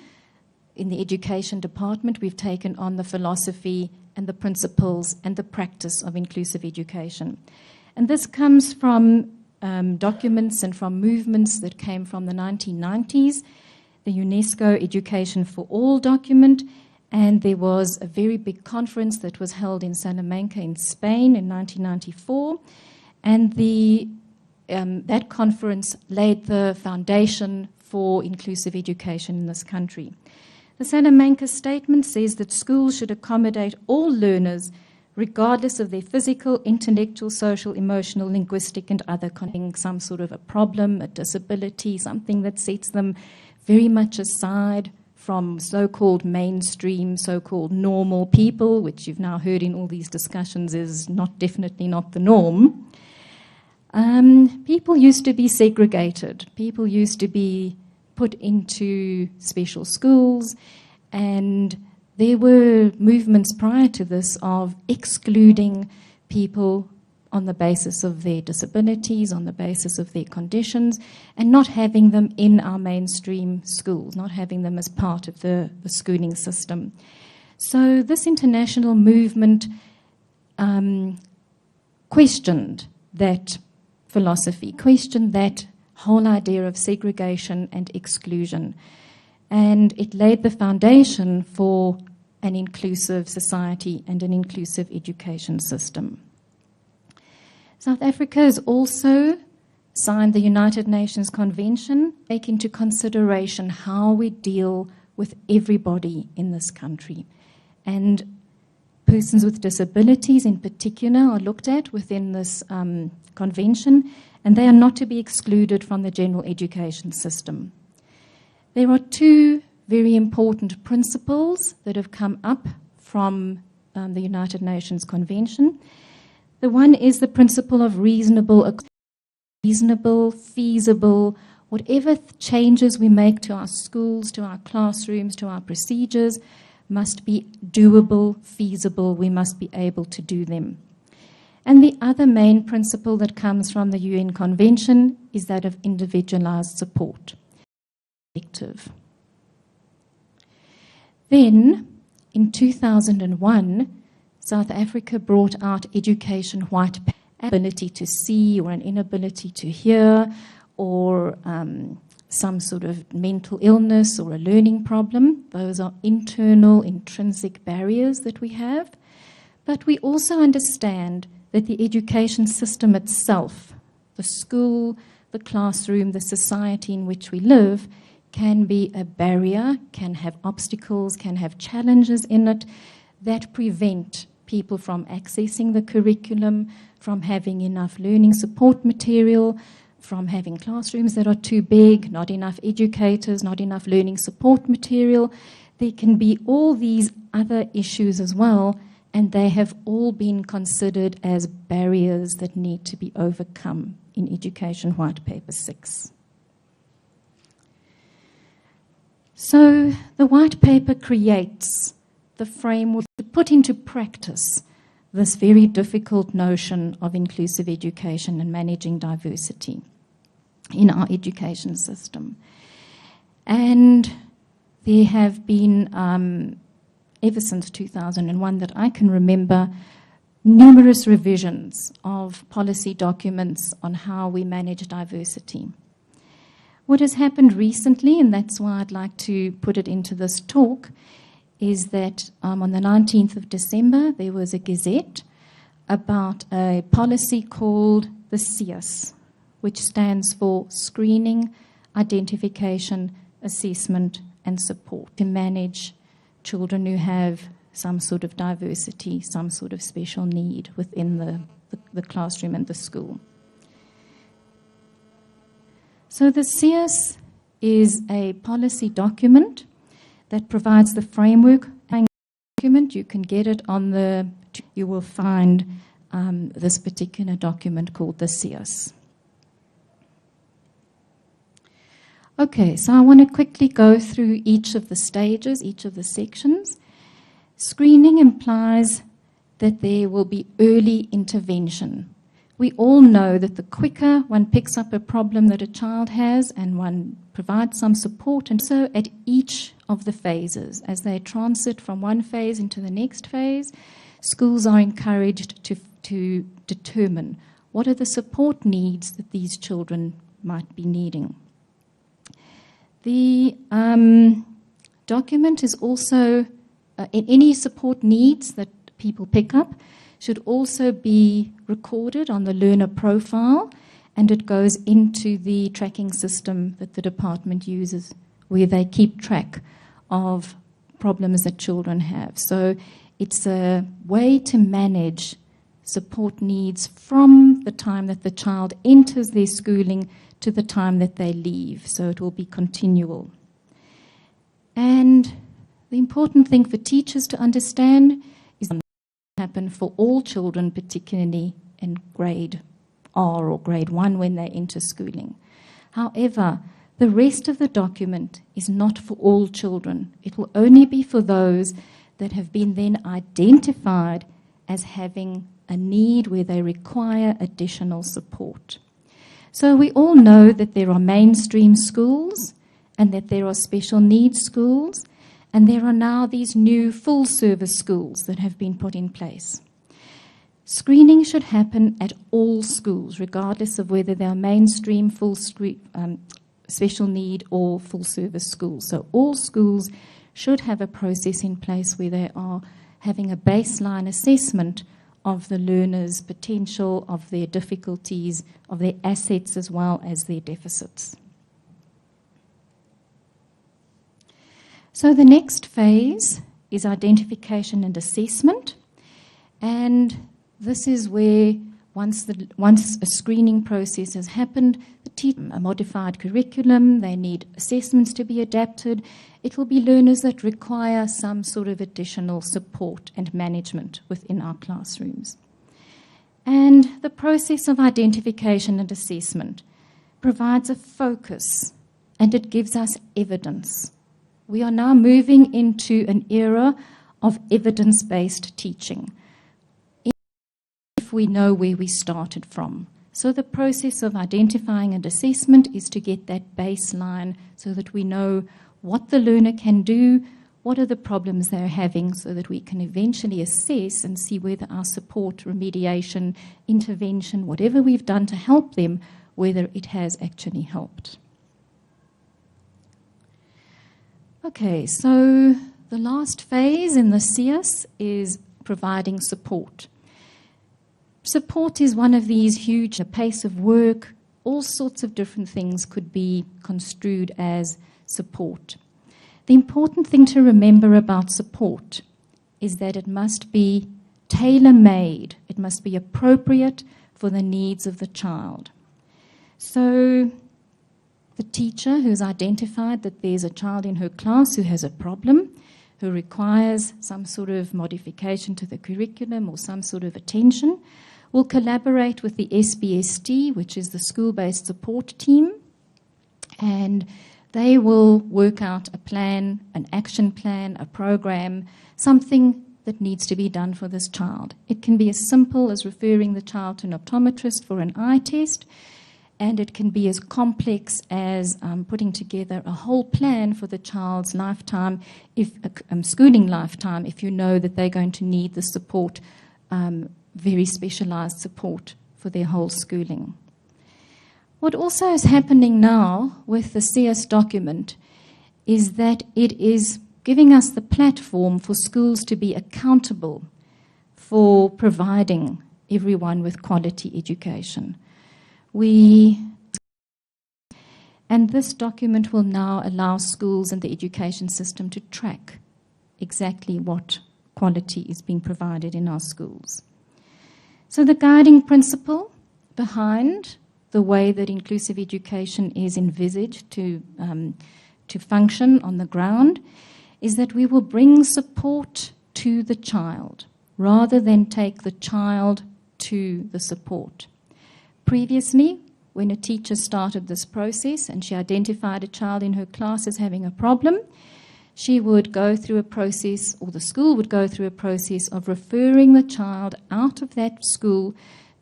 [SPEAKER 5] in the education department, we've taken on the philosophy and the principles and the practice of inclusive education. And this comes from documents and from movements that came from the 1990s, the UNESCO Education for All document, and there was a very big conference that was held in Salamanca in Spain in 1994, and that conference laid the foundation for inclusive education in this country. The Salamanca statement says that schools should accommodate all learners regardless of their physical, intellectual, social, emotional, linguistic, and other some sort of a problem, a disability, something that sets them very much aside from so-called mainstream, so-called normal people, which you've now heard in all these discussions is definitely not the norm. People used to be segregated. People used to be put into special schools, and there were movements prior to this of excluding people on the basis of their disabilities, on the basis of their conditions, and not having them in our mainstream schools, not having them as part of the schooling system. So this international movement questioned that philosophy, questioned that whole idea of segregation and exclusion, and it laid the foundation for an inclusive society and an inclusive education system. South Africa has also signed the United Nations Convention, take into consideration how we deal with everybody in this country. And persons with disabilities in particular are looked at within this convention, and they are not to be excluded from the general education system. There are two very important principles that have come up from the United Nations Convention. The one is the principle of reasonable, feasible, whatever changes we make to our schools, to our classrooms, to our procedures, must be doable, feasible. We must be able to do them. And the other main principle that comes from the UN Convention is that of individualized support. Then, in 2001, South Africa brought out Education White Paper, ability to see or an inability to hear or some sort of mental illness or a learning problem. Those are internal, intrinsic barriers that we have. But we also understand that the education system itself, the school, the classroom, the society in which we live, can be a barrier, can have obstacles, can have challenges in it that prevent people from accessing the curriculum, from having enough learning support material, from having classrooms that are too big, not enough educators, not enough learning support material. There can be all these other issues as well, and they have all been considered as barriers that need to be overcome in Education White Paper 6. So the White Paper creates the framework to put into practice this very difficult notion of inclusive education and managing diversity in our education system. And there have been, ever since 2001 that I can remember, numerous revisions of policy documents on how we manage diversity. What has happened recently, and that's why I'd like to put it into this talk, is that on the 19th of December, there was a gazette about a policy called the SIAS, which stands for Screening, Identification, Assessment and Support, to manage children who have some sort of diversity, some sort of special need within the classroom and the school. So the SIAS is a policy document that provides the framework. Document, you can get it on you will find this particular document called the SIAS. Okay, so I want to quickly go through each of the stages, each of the sections. Screening implies that there will be early intervention. We all know that the quicker one picks up a problem that a child has and one provides some support, and so at each of the phases, as they transit from one phase into the next phase, schools are encouraged to determine what are the support needs that these children might be needing. The document is also, any support needs that people pick up should also be recorded on the learner profile, and it goes into the tracking system that the department uses, where they keep track of problems that children have. So it's a way to manage support needs from the time that the child enters their schooling to the time that they leave. So it will be continual. And the important thing for teachers to understand is that it happen for all children, particularly in grade R or grade 1 when they enter schooling. However, the rest of the document is not for all children. It will only be for those that have been then identified as having a need where they require additional support. So we all know that there are mainstream schools and that there are special needs schools, and there are now these new full-service schools that have been put in place. Screening should happen at all schools, regardless of whether they are mainstream, special need or full-service schools. So all schools should have a process in place where they are having a baseline assessment of the learner's potential, of their difficulties, of their assets as well as their deficits. So the next phase is identification and assessment, and this is where Once a screening process has happened, the teacher a modified curriculum, they need assessments to be adapted. It will be learners that require some sort of additional support and management within our classrooms. And the process of identification and assessment provides a focus, and it gives us evidence. We are now moving into an era of evidence-based teaching, if we know where we started from. So the process of identifying and assessment is to get that baseline so that we know what the learner can do, what are the problems they're having, so that we can eventually assess and see whether our support, remediation, intervention, whatever we've done to help them, whether it has actually helped. Okay, so the last phase in the CS is providing support. Support is one of these huge, a pace of work, all sorts of different things could be construed as support. The important thing to remember about support is that it must be tailor-made. It must be appropriate for the needs of the child. So the teacher who's identified that there's a child in her class who has a problem, who requires some sort of modification to the curriculum or some sort of attention, will collaborate with the SBST, which is the school-based support team, and they will work out a plan, an action plan, a program, something that needs to be done for this child. It can be as simple as referring the child to an optometrist for an eye test, and it can be as complex as putting together a whole plan for the child's lifetime, schooling lifetime, if you know that they're going to need the support, very specialized support for their whole schooling. What also is happening now with the CS document is that it is giving us the platform for schools to be accountable for providing everyone with quality education. And this document will now allow schools and the education system to track exactly what quality is being provided in our schools. So the guiding principle behind the way that inclusive education is envisaged to function on the ground is that we will bring support to the child rather than take the child to the support. Previously, when a teacher started this process and she identified a child in her class as having a problem, she would go through a process, or the school would go through a process of referring the child out of that school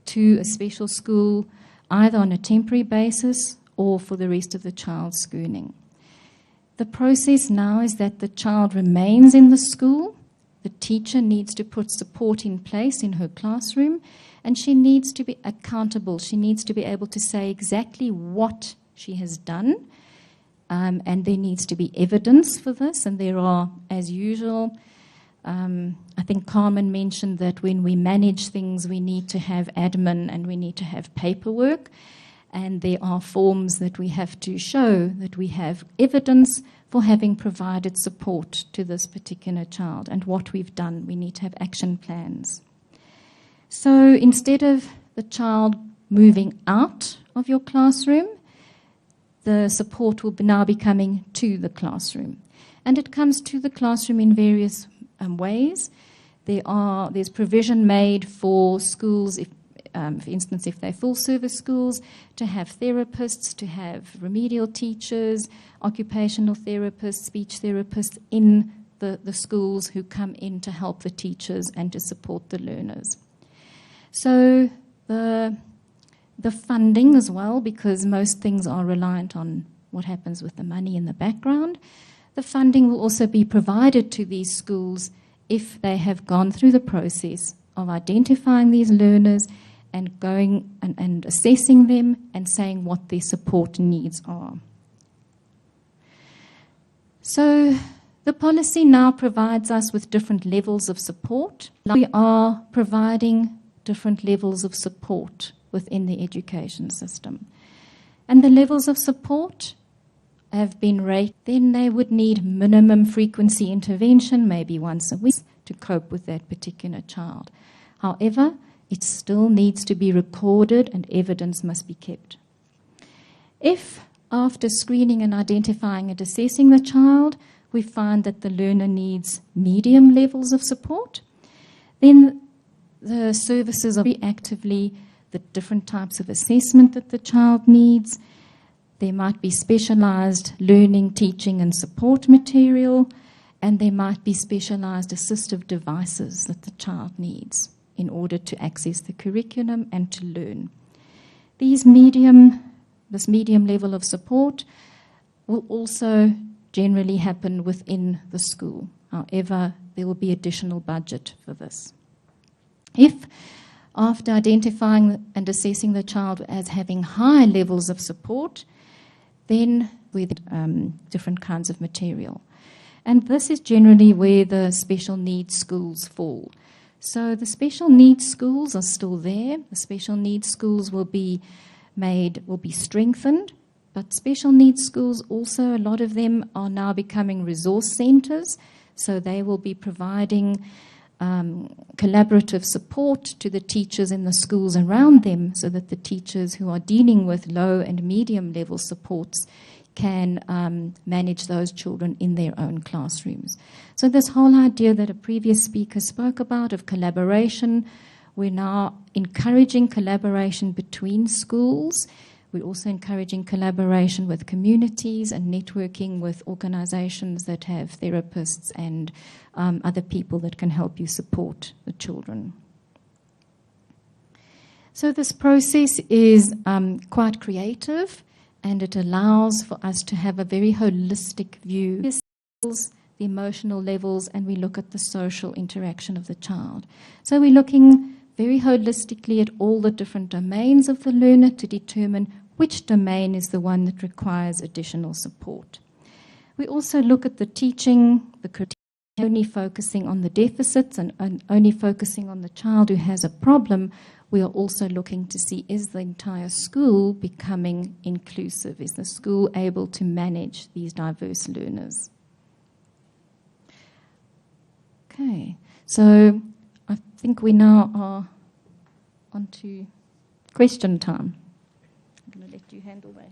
[SPEAKER 5] to a special school, either on a temporary basis or for the rest of the child's schooling. The process now is that the child remains in the school, the teacher needs to put support in place in her classroom, and she needs to be accountable. She needs to be able to say exactly what she has done, and there needs to be evidence for this, and there are, as usual, I think Carmen mentioned that when we manage things, we need to have admin and we need to have paperwork, and there are forms that we have to show that we have evidence for having provided support to this particular child, and what we've done. We need to have action plans. So instead of the child moving out of your classroom, the support will now be coming to the classroom. And it comes to the classroom in various ways. There's provision made for schools, for instance, if they're full-service schools, to have therapists, to have remedial teachers, occupational therapists, speech therapists in the schools who come in to help the teachers and to support the learners. So the funding as well, because most things are reliant on what happens with the money in the background, the funding will also be provided to these schools if they have gone through the process of identifying these learners and going and assessing them and saying what their support needs are. So the policy now provides us with different levels of support. We are providing different levels of support within the education system. And the levels of support have been rated. Then they would need minimum frequency intervention, maybe once a week, to cope with that particular child. However, it still needs to be recorded and evidence must be kept. If, after screening and identifying and assessing the child, we find that the learner needs medium levels of support, then the services are very actively the different types of assessment that the child needs. There might be specialized learning, teaching, and support material, and there might be specialized assistive devices that the child needs in order to access the curriculum and to learn. This medium level of support will also generally happen within the school. However, there will be additional budget for this. If, after identifying and assessing the child as having high levels of support, then with different kinds of material. And this is generally where the special needs schools fall. So the special needs schools are still there. The special needs schools will be strengthened, but special needs schools also, a lot of them are now becoming resource centers, so they will be providing collaborative support to the teachers in the schools around them so that the teachers who are dealing with low and medium level supports can manage those children in their own classrooms. So this whole idea that a previous speaker spoke about of collaboration, we're now encouraging collaboration between schools. We're also encouraging collaboration with communities and networking with organizations that have therapists and other people that can help you support the children. So this process is quite creative, and it allows for us to have a very holistic view of the emotional levels, and we look at the social interaction of the child. So we're looking very holistically at all the different domains of the learner to determine which domain is the one that requires additional support. We also look at the teaching, the criteria, only focusing on the deficits and only focusing on the child who has a problem. We are also looking to see, is the entire school becoming inclusive? Is the school able to manage these diverse learners? Okay, so I think we now are on to question time. I'm going to let you handle that.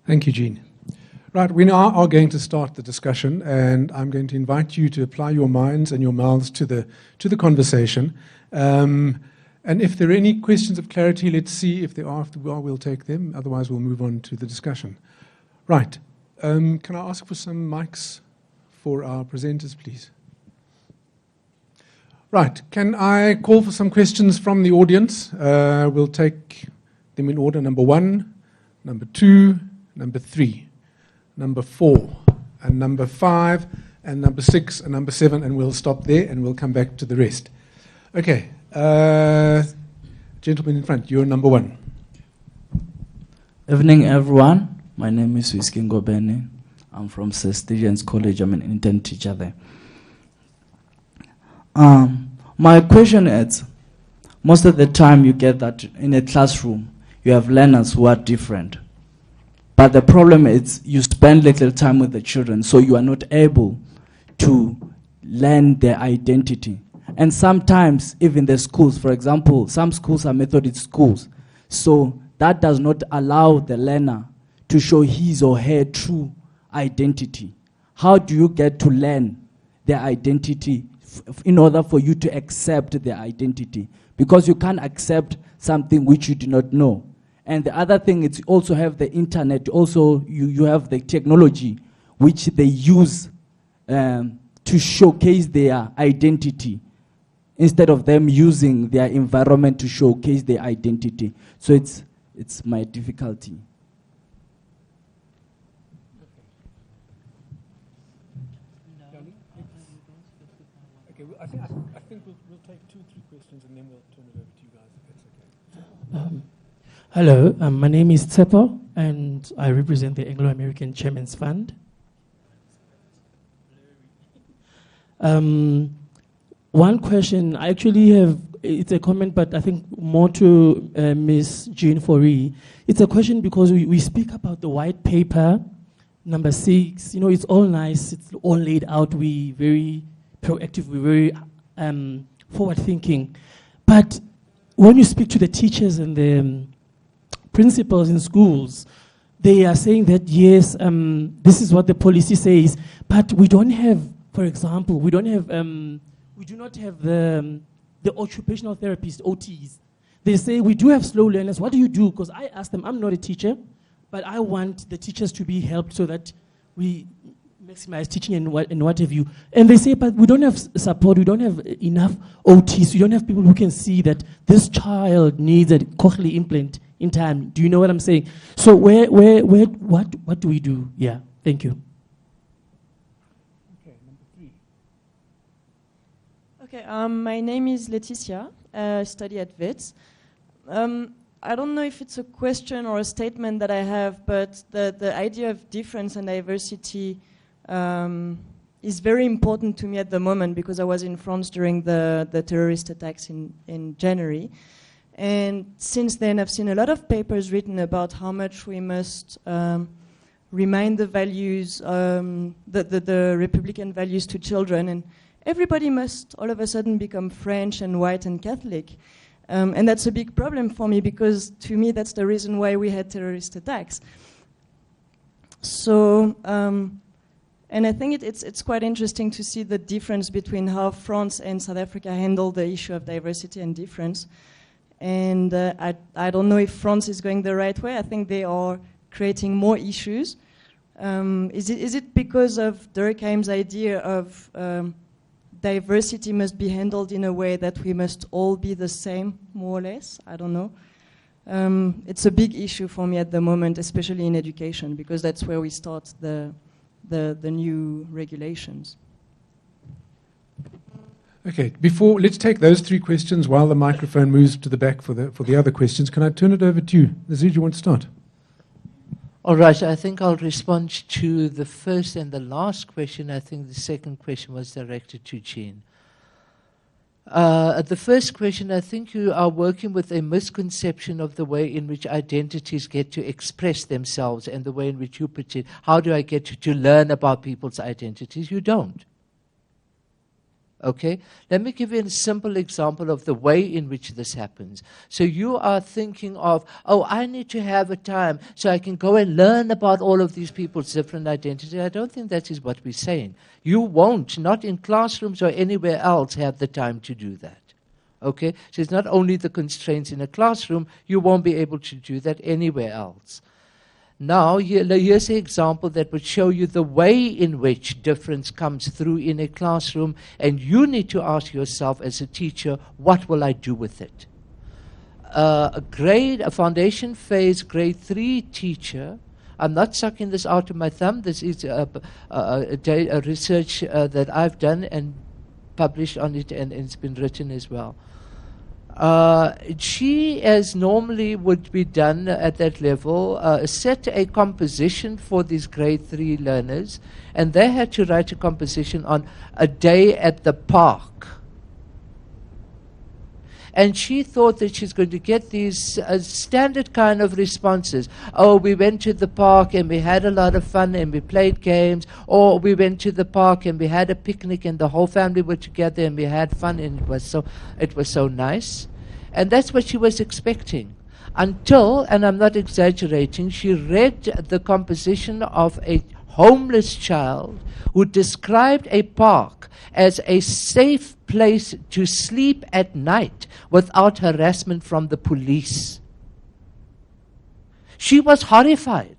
[SPEAKER 2] Thank you, Jean. Right, we now are going to start the discussion, and I'm going to invite you to apply your minds and your mouths to the conversation. And if there are any questions of clarity, let's see if there are. If there are, we'll take them. Otherwise, we'll move on to the discussion. Right. Can I ask for some mics for our presenters, please? Right. Can I call for some questions from the audience? We'll take them in order: number 1, number 2, number 3. Number 4, and number 5, and number 6, and number 7, and we'll stop there, and we'll come back to the rest. Okay, gentleman in front, you're number 1.
[SPEAKER 6] Evening, everyone. My name is Wiskin Gobeni. I'm from St. Stephen's College. I'm an intern teacher there. My question is, most of the time you get that in a classroom, you have learners who are different. But the problem is you spend little time with the children, so you are not able to learn their identity. And sometimes, even the schools, for example, some schools are Methodist schools, so that does not allow the learner to show his or her true identity. How do you get to learn their identity in order for you to accept their identity? Because you can't accept something which you do not know. And the other thing is you also have the internet, also you have the technology which they use to showcase their identity instead of them using their environment to showcase their identity. So it's my difficulty.
[SPEAKER 2] Okay, well, I think we'll take 2 or 3 questions and then we'll turn it over to you guys if that's okay.
[SPEAKER 7] Hello, my name is Tsepo, and I represent the Anglo-American Chairman's Fund. One question, I actually have, it's a comment, but I think more to Ms. Jean Foree. It's a question because we speak about the white paper number 6, it's all nice, it's all laid out, we very proactive, we're very forward thinking. But when you speak to the teachers and the principals in schools, they are saying that, yes, this is what the policy says, but we don't have, for example, we do not have the occupational therapists, OTs. They say, we do have slow learners. What do you do? Because I asked them, I'm not a teacher, but I want the teachers to be helped so that we maximize teaching and what have you. And they say, but we don't have support, we don't have enough OTs, we don't have people who can see that this child needs a cochlear implant in time. Do you know what I'm saying? So what do we do? Yeah, thank you.
[SPEAKER 2] Okay, number 3.
[SPEAKER 8] Okay, my name is Laetitia. I study at WITS. I don't know if it's a question or a statement that I have, but the idea of difference and diversity is very important to me at the moment, because I was in France during the terrorist attacks in January. And since then, I've seen a lot of papers written about how much we must remind the values, the Republican values to children. And everybody must all of a sudden become French and white and Catholic. And that's a big problem for me, because to me that's the reason why we had terrorist attacks. So, and I think it's quite interesting to see the difference between how France and South Africa handle the issue of diversity and difference. And I don't know if France is going the right way. I think they are creating more issues. Is it because of Durkheim's idea of diversity must be handled in a way that we must all be the same, more or less? I don't know. It's a big issue for me at the moment, especially in education, because that's where we start the new regulations.
[SPEAKER 2] Okay, let's take those 3 questions while the microphone moves to the back for the other questions. Can I turn it over to you? Nazir, do you want to start?
[SPEAKER 3] All right, I think I'll respond to the first and the last question. I think the second question was directed to Jean. The first question, I think you are working with a misconception of the way in which identities get to express themselves and the way in which you put it. How do I get to learn about people's identities? You don't. Okay, let me give you a simple example of the way in which this happens. So you are thinking of, oh, I need to have a time so I can go and learn about all of these people's different identities. I don't think that is what we're saying. You won't, not in classrooms or anywhere else, have the time to do that. Okay, so it's not only the constraints in a classroom, you won't be able to do that anywhere else. Now, here's an example that would show you the way in which difference comes through in a classroom, and you need to ask yourself as a teacher, what will I do with it? A foundation phase grade 3 teacher, I'm not sucking this out of my thumb, this is a research that I've done and published on it, and it's been written as well. She, as normally would be done at that level, set a composition for these grade 3 learners, and they had to write a composition on a day at the park. And she thought that she's going to get these standard kind of responses. Oh, we went to the park and we had a lot of fun and we played games. Or we went to the park and we had a picnic and the whole family were together and we had fun and it was so nice. And that's what she was expecting. Until, and I'm not exaggerating, she read the composition of a homeless child who described a park as a safe place to sleep at night without harassment from the police. She was horrified.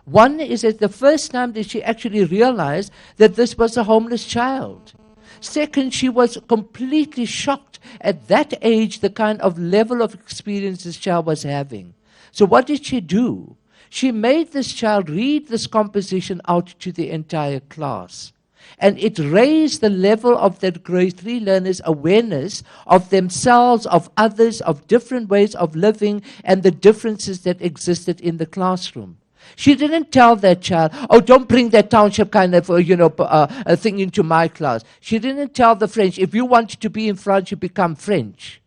[SPEAKER 3] One is that the first time that she actually realized that this was a homeless child. Second, she was completely shocked at that age, the kind of level of experience this child was having. So what did she do? She made this child read this composition out to the entire class. And it raised the level of that grade 3 learners' awareness of themselves, of others, of different ways of living, and the differences that existed in the classroom. She didn't tell that child, oh, don't bring that township kind of, thing into my class. She didn't tell the French, if you want to be in France, you become French.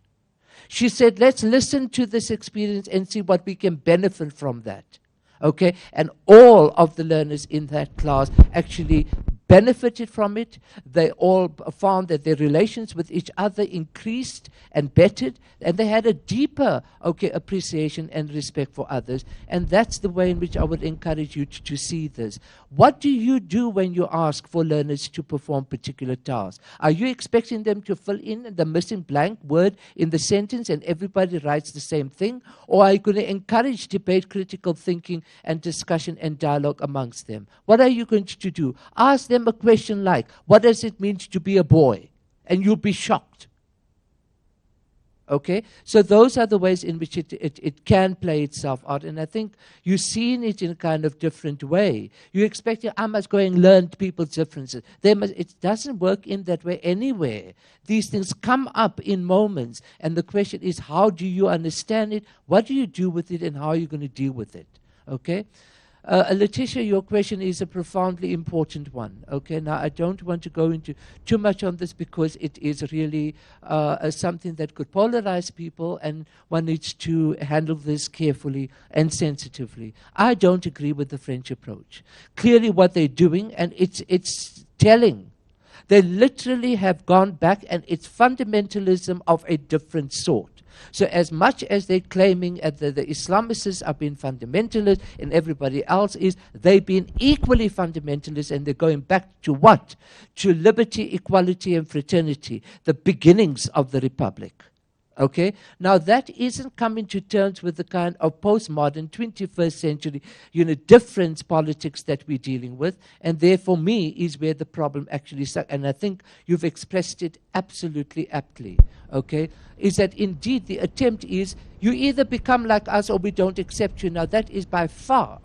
[SPEAKER 3] She said, let's listen to this experience and see what we can benefit from that. Okay, and all of the learners in that class actually benefited from it. They all found that their relations with each other increased and bettered, and they had a deeper, appreciation and respect for others. And that's the way in which I would encourage you to see this. What do you do when you ask for learners to perform particular tasks? Are you expecting them to fill in the missing blank word in the sentence and everybody writes the same thing? Or are you going to encourage debate, critical thinking, and discussion and dialogue amongst them? What are you going to do? Ask them a question like, what does it mean to be a boy? And you'll be shocked. Okay, so those are the ways in which it can play itself out, and I think you're seeing it in a kind of different way. You're expecting, I must go and learn people's differences. It doesn't work in that way anywhere. These things come up in moments, and the question is, how do you understand it? What do you do with it, and how are you going to deal with it? Okay. Letitia, your question is a profoundly important one. Okay, now I don't want to go into too much on this because it is really something that could polarize people, and one needs to handle this carefully and sensitively. I don't agree with the French approach. Clearly, what they're doing, and it's telling. They literally have gone back, and it's fundamentalism of a different sort. So as much as they're claiming that the Islamicists are being fundamentalist and everybody else is, they've been equally fundamentalist, and they're going back to what? To liberty, equality, and fraternity, the beginnings of the Republic. Okay? Now that isn't coming to terms with the kind of postmodern 21st century, difference politics that we're dealing with, and there for me is where the problem actually starts. And I think you've expressed it absolutely aptly. Okay? Is that indeed the attempt is you either become like us or we don't accept you. Now that is by far,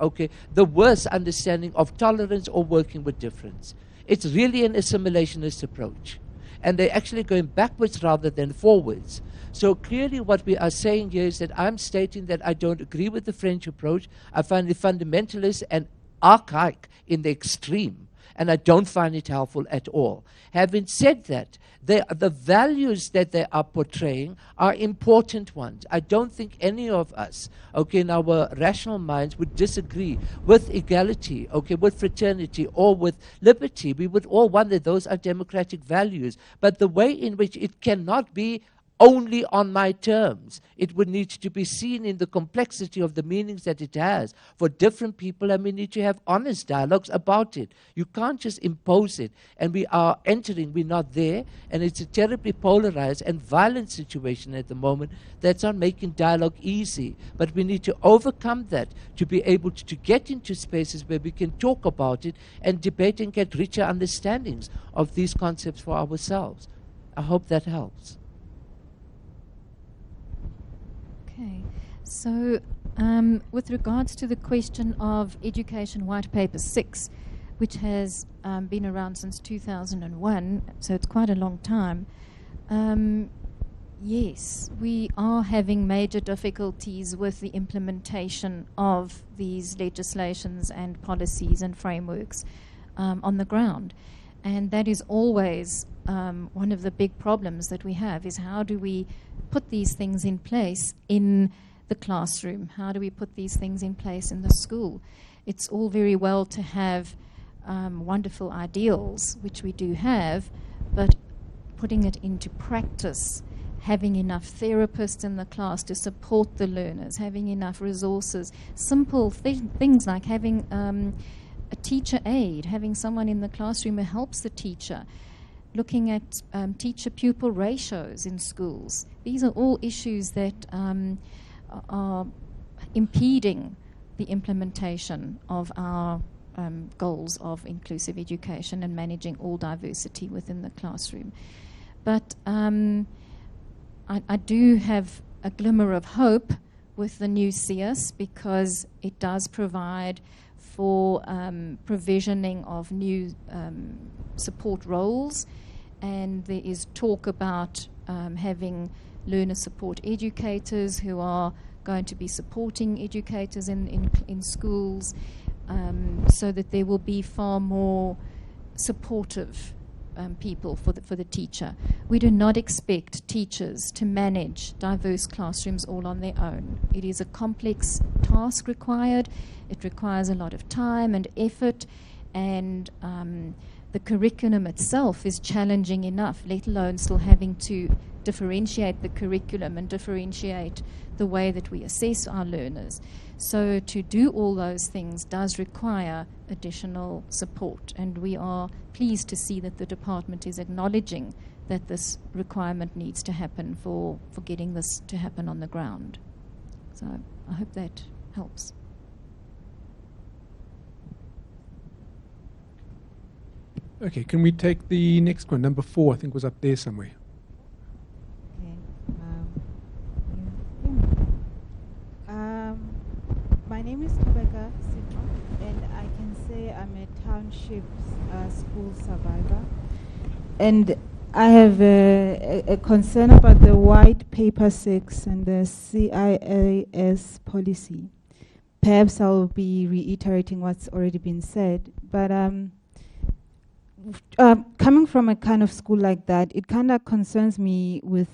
[SPEAKER 3] the worst understanding of tolerance or working with difference. It's really an assimilationist approach. And they're actually going backwards rather than forwards. So clearly what we are saying here is that I'm stating that I don't agree with the French approach. I find it fundamentalist and archaic in the extreme. And I don't find it helpful at all. Having said that, the values that they are portraying are important ones. I don't think any of us, in our rational minds would disagree with equality, with fraternity, or with liberty. We would all want that those are democratic values. But the way in which it cannot be only on my terms. It would need to be seen in the complexity of the meanings that it has for different people, and we need to have honest dialogues about it. You can't just impose it, and we're not there, and it's a terribly polarized and violent situation at the moment that's not making dialogue easy. But we need to overcome that to be able to get into spaces where we can talk about it and debate and get richer understandings of these concepts for ourselves. I hope that helps.
[SPEAKER 5] Okay, so with regards to the question of Education White Paper 6, which has been around since 2001, so it's quite a long time, yes, we are having major difficulties with the implementation of these legislations and policies and frameworks on the ground. And that is always one of the big problems that we have, is how do we put these things in place in the classroom? How do we put these things in place in the school? It's all very well to have wonderful ideals, which we do have, but putting it into practice, having enough therapists in the class to support the learners, having enough resources, simple things like having a teacher aide, having someone in the classroom who helps the teacher, looking at teacher-pupil ratios in schools. These are all issues that are impeding the implementation of our goals of inclusive education and managing all diversity within the classroom. But I do have a glimmer of hope with the new CS, because it does provide for provisioning of new support roles, and there is talk about having learner support educators who are going to be supporting educators in schools, so that there will be far more supportive people for the teacher. We do not expect teachers to manage diverse classrooms all on their own. It is a complex task required. It requires a lot of time and effort, and the curriculum itself is challenging enough, let alone still having to differentiate the curriculum and differentiate the way that we assess our learners. So to do all those things does require additional support, and we are pleased to see that the department is acknowledging that this requirement needs to happen for getting this to happen on the ground. So I hope that helps.
[SPEAKER 2] Okay, can we take the next one? Number 4, I think, was up there somewhere.
[SPEAKER 9] Okay. My name is Rebecca Sidro, and I can say I'm a township school survivor. And I have a concern about the White Paper 6 and the CIAS policy. Perhaps I'll be reiterating what's already been said, but coming from a kind of school like that, it kind of concerns me with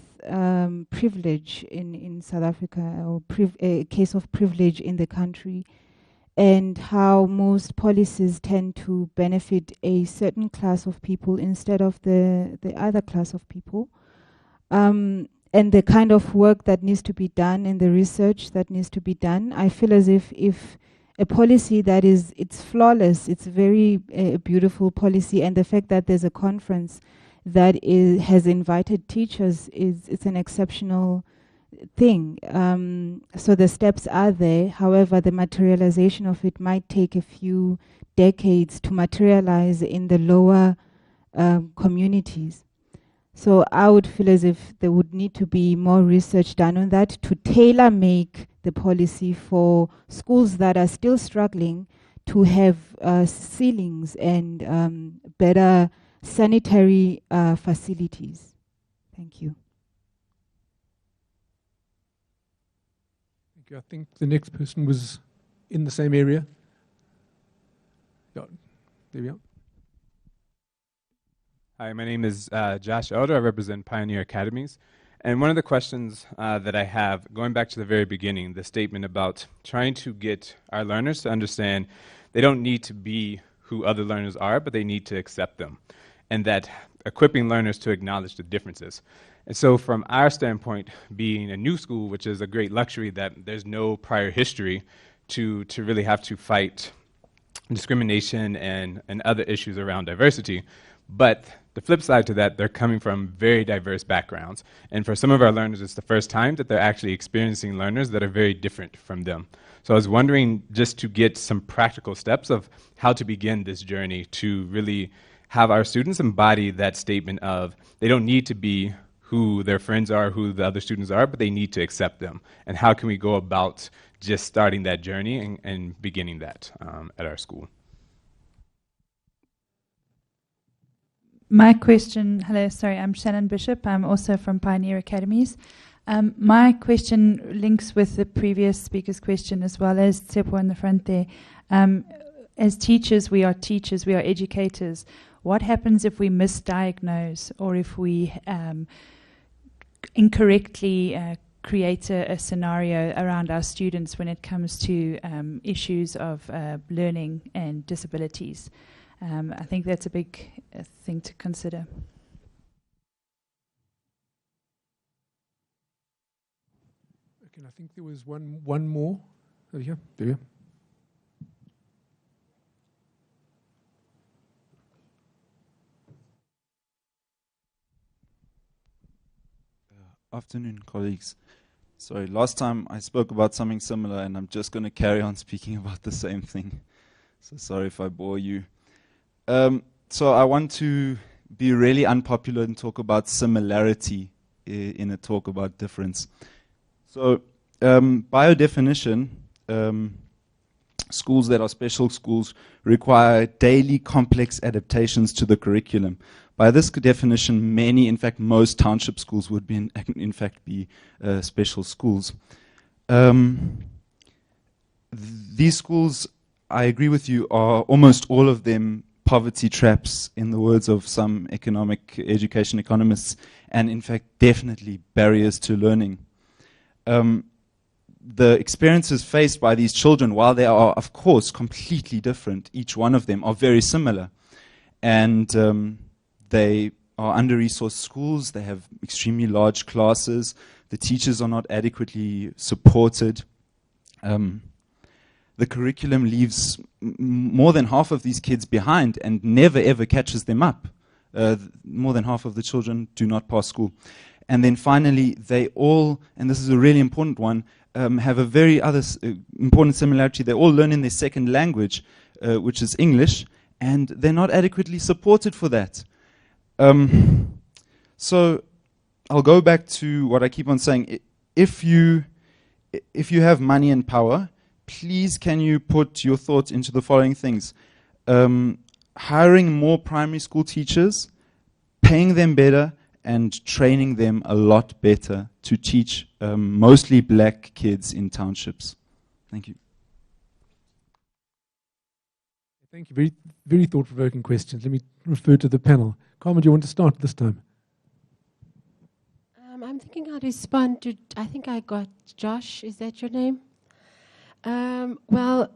[SPEAKER 9] privilege in South Africa, or a case of privilege in the country, and how most policies tend to benefit a certain class of people instead of the other class of people. And the kind of work that needs to be done and the research that needs to be done, I feel as if a policy that it's flawless, it's very beautiful policy, and the fact that there's a conference that has invited teachers it's an exceptional thing. So the steps are there. However, the materialization of it might take a few decades to materialize in the lower communities. So I would feel as if there would need to be more research done on that to tailor make the policy for schools that are still struggling to have ceilings and better sanitary facilities. Thank you.
[SPEAKER 2] Thank you. I think the next person was in the same area. Yeah, there we are.
[SPEAKER 10] Hi, my name is Josh Elder. I represent Pioneer Academies. And one of the questions that I have, going back to the very beginning, the statement about trying to get our learners to understand they don't need to be who other learners are, but they need to accept them. And that equipping learners to acknowledge the differences. And so from our standpoint, being a new school, which is a great luxury that there's no prior history to really have to fight discrimination and other issues around diversity. But the flip side to that, they're coming from very diverse backgrounds. And for some of our learners, it's the first time that they're actually experiencing learners that are very different from them. So I was wondering just to get some practical steps of how to begin this journey to really have our students embody that statement of they don't need to be who their friends are, who the other students are, but they need to accept them. And how can we go about just starting that journey and beginning that at our school?
[SPEAKER 11] My question, hello, sorry, I'm Shannon Bishop. I'm also from Pioneer Academies. My question links with the previous speaker's question as well as Tsepo in the front there. As teachers, we are educators. What happens if we misdiagnose or if we incorrectly create a scenario around our students when it comes to issues of learning and disabilities? I think that's a big thing to consider.
[SPEAKER 2] Okay, I think there was one more over here. There we are.
[SPEAKER 12] Afternoon, colleagues. Sorry, last time I spoke about something similar, and I'm just going to carry on speaking about the same thing. So sorry if I bore you. So I want to be really unpopular and talk about similarity in a talk about difference. So by definition, schools that are special schools require daily complex adaptations to the curriculum. By this definition, many, in fact, most township schools would be, in fact, be special schools. These schools, I agree with you, are almost all of them poverty traps, in the words of some economic education economists, and in fact, definitely barriers to learning. The experiences faced by these children, while they are, of course, completely different, each one of them are very similar. And they are under-resourced schools, they have extremely large classes, the teachers are not adequately supported. The curriculum leaves more than half of these kids behind and never ever catches them up. More than half of the children do not pass school. And then finally, they all, and this is a really important one, have a very important similarity. They all learn in their second language, which is English, and they're not adequately supported for that. So I'll go back to what I keep on saying. If you have money and power, please can you put your thoughts into the following things. Hiring more primary school teachers, paying them better, and training them a lot better to teach mostly black kids in townships. Thank you.
[SPEAKER 2] Thank you. Very, very thought-provoking questions. Let me refer to the panel. Carmen, do you want to start this time?
[SPEAKER 4] I'm thinking I'll respond to, I think I got Josh, is that your name? Well,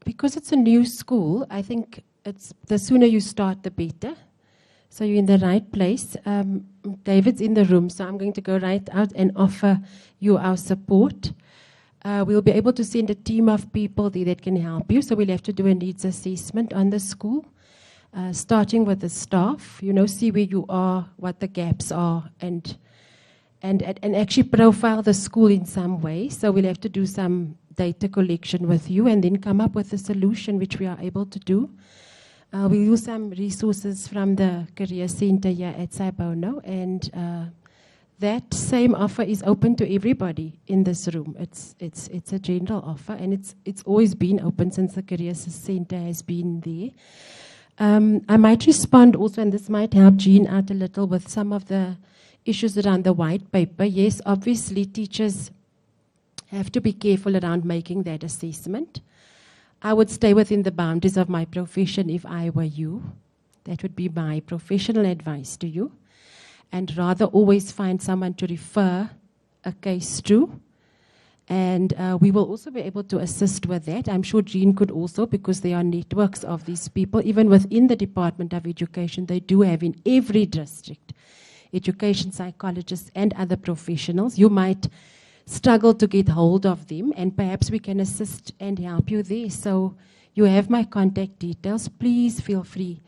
[SPEAKER 4] because it's a new school, I think it's the sooner you start, the better. So you're in the right place. David's in the room, so I'm going to go right out and offer you our support. We'll be able to send a team of people there that can help you. So we'll have to do a needs assessment on the school, starting with the staff. See where you are, what the gaps are, and actually profile the school in some way. So we'll have to do some data collection with you and then come up with a solution, which we are able to do. We'll use some resources from the Career Center here at Saibono, and that same offer is open to everybody in this room. It's a general offer, and it's always been open since the Career Center has been there. I might respond also, and this might help Jean out a little with some of the issues around the white paper. Yes, obviously teachers have to be careful around making that assessment. I would stay within the boundaries of my profession if I were you. That would be my professional advice to you. And rather always find someone to refer a case to. And we will also be able to assist with that. I'm sure Jean could also, because there are networks of these people. Even within the Department of Education, they do have in every district education psychologists and other professionals. You might struggle to get hold of them, and perhaps we can assist and help you there. So you have my contact details. Please feel free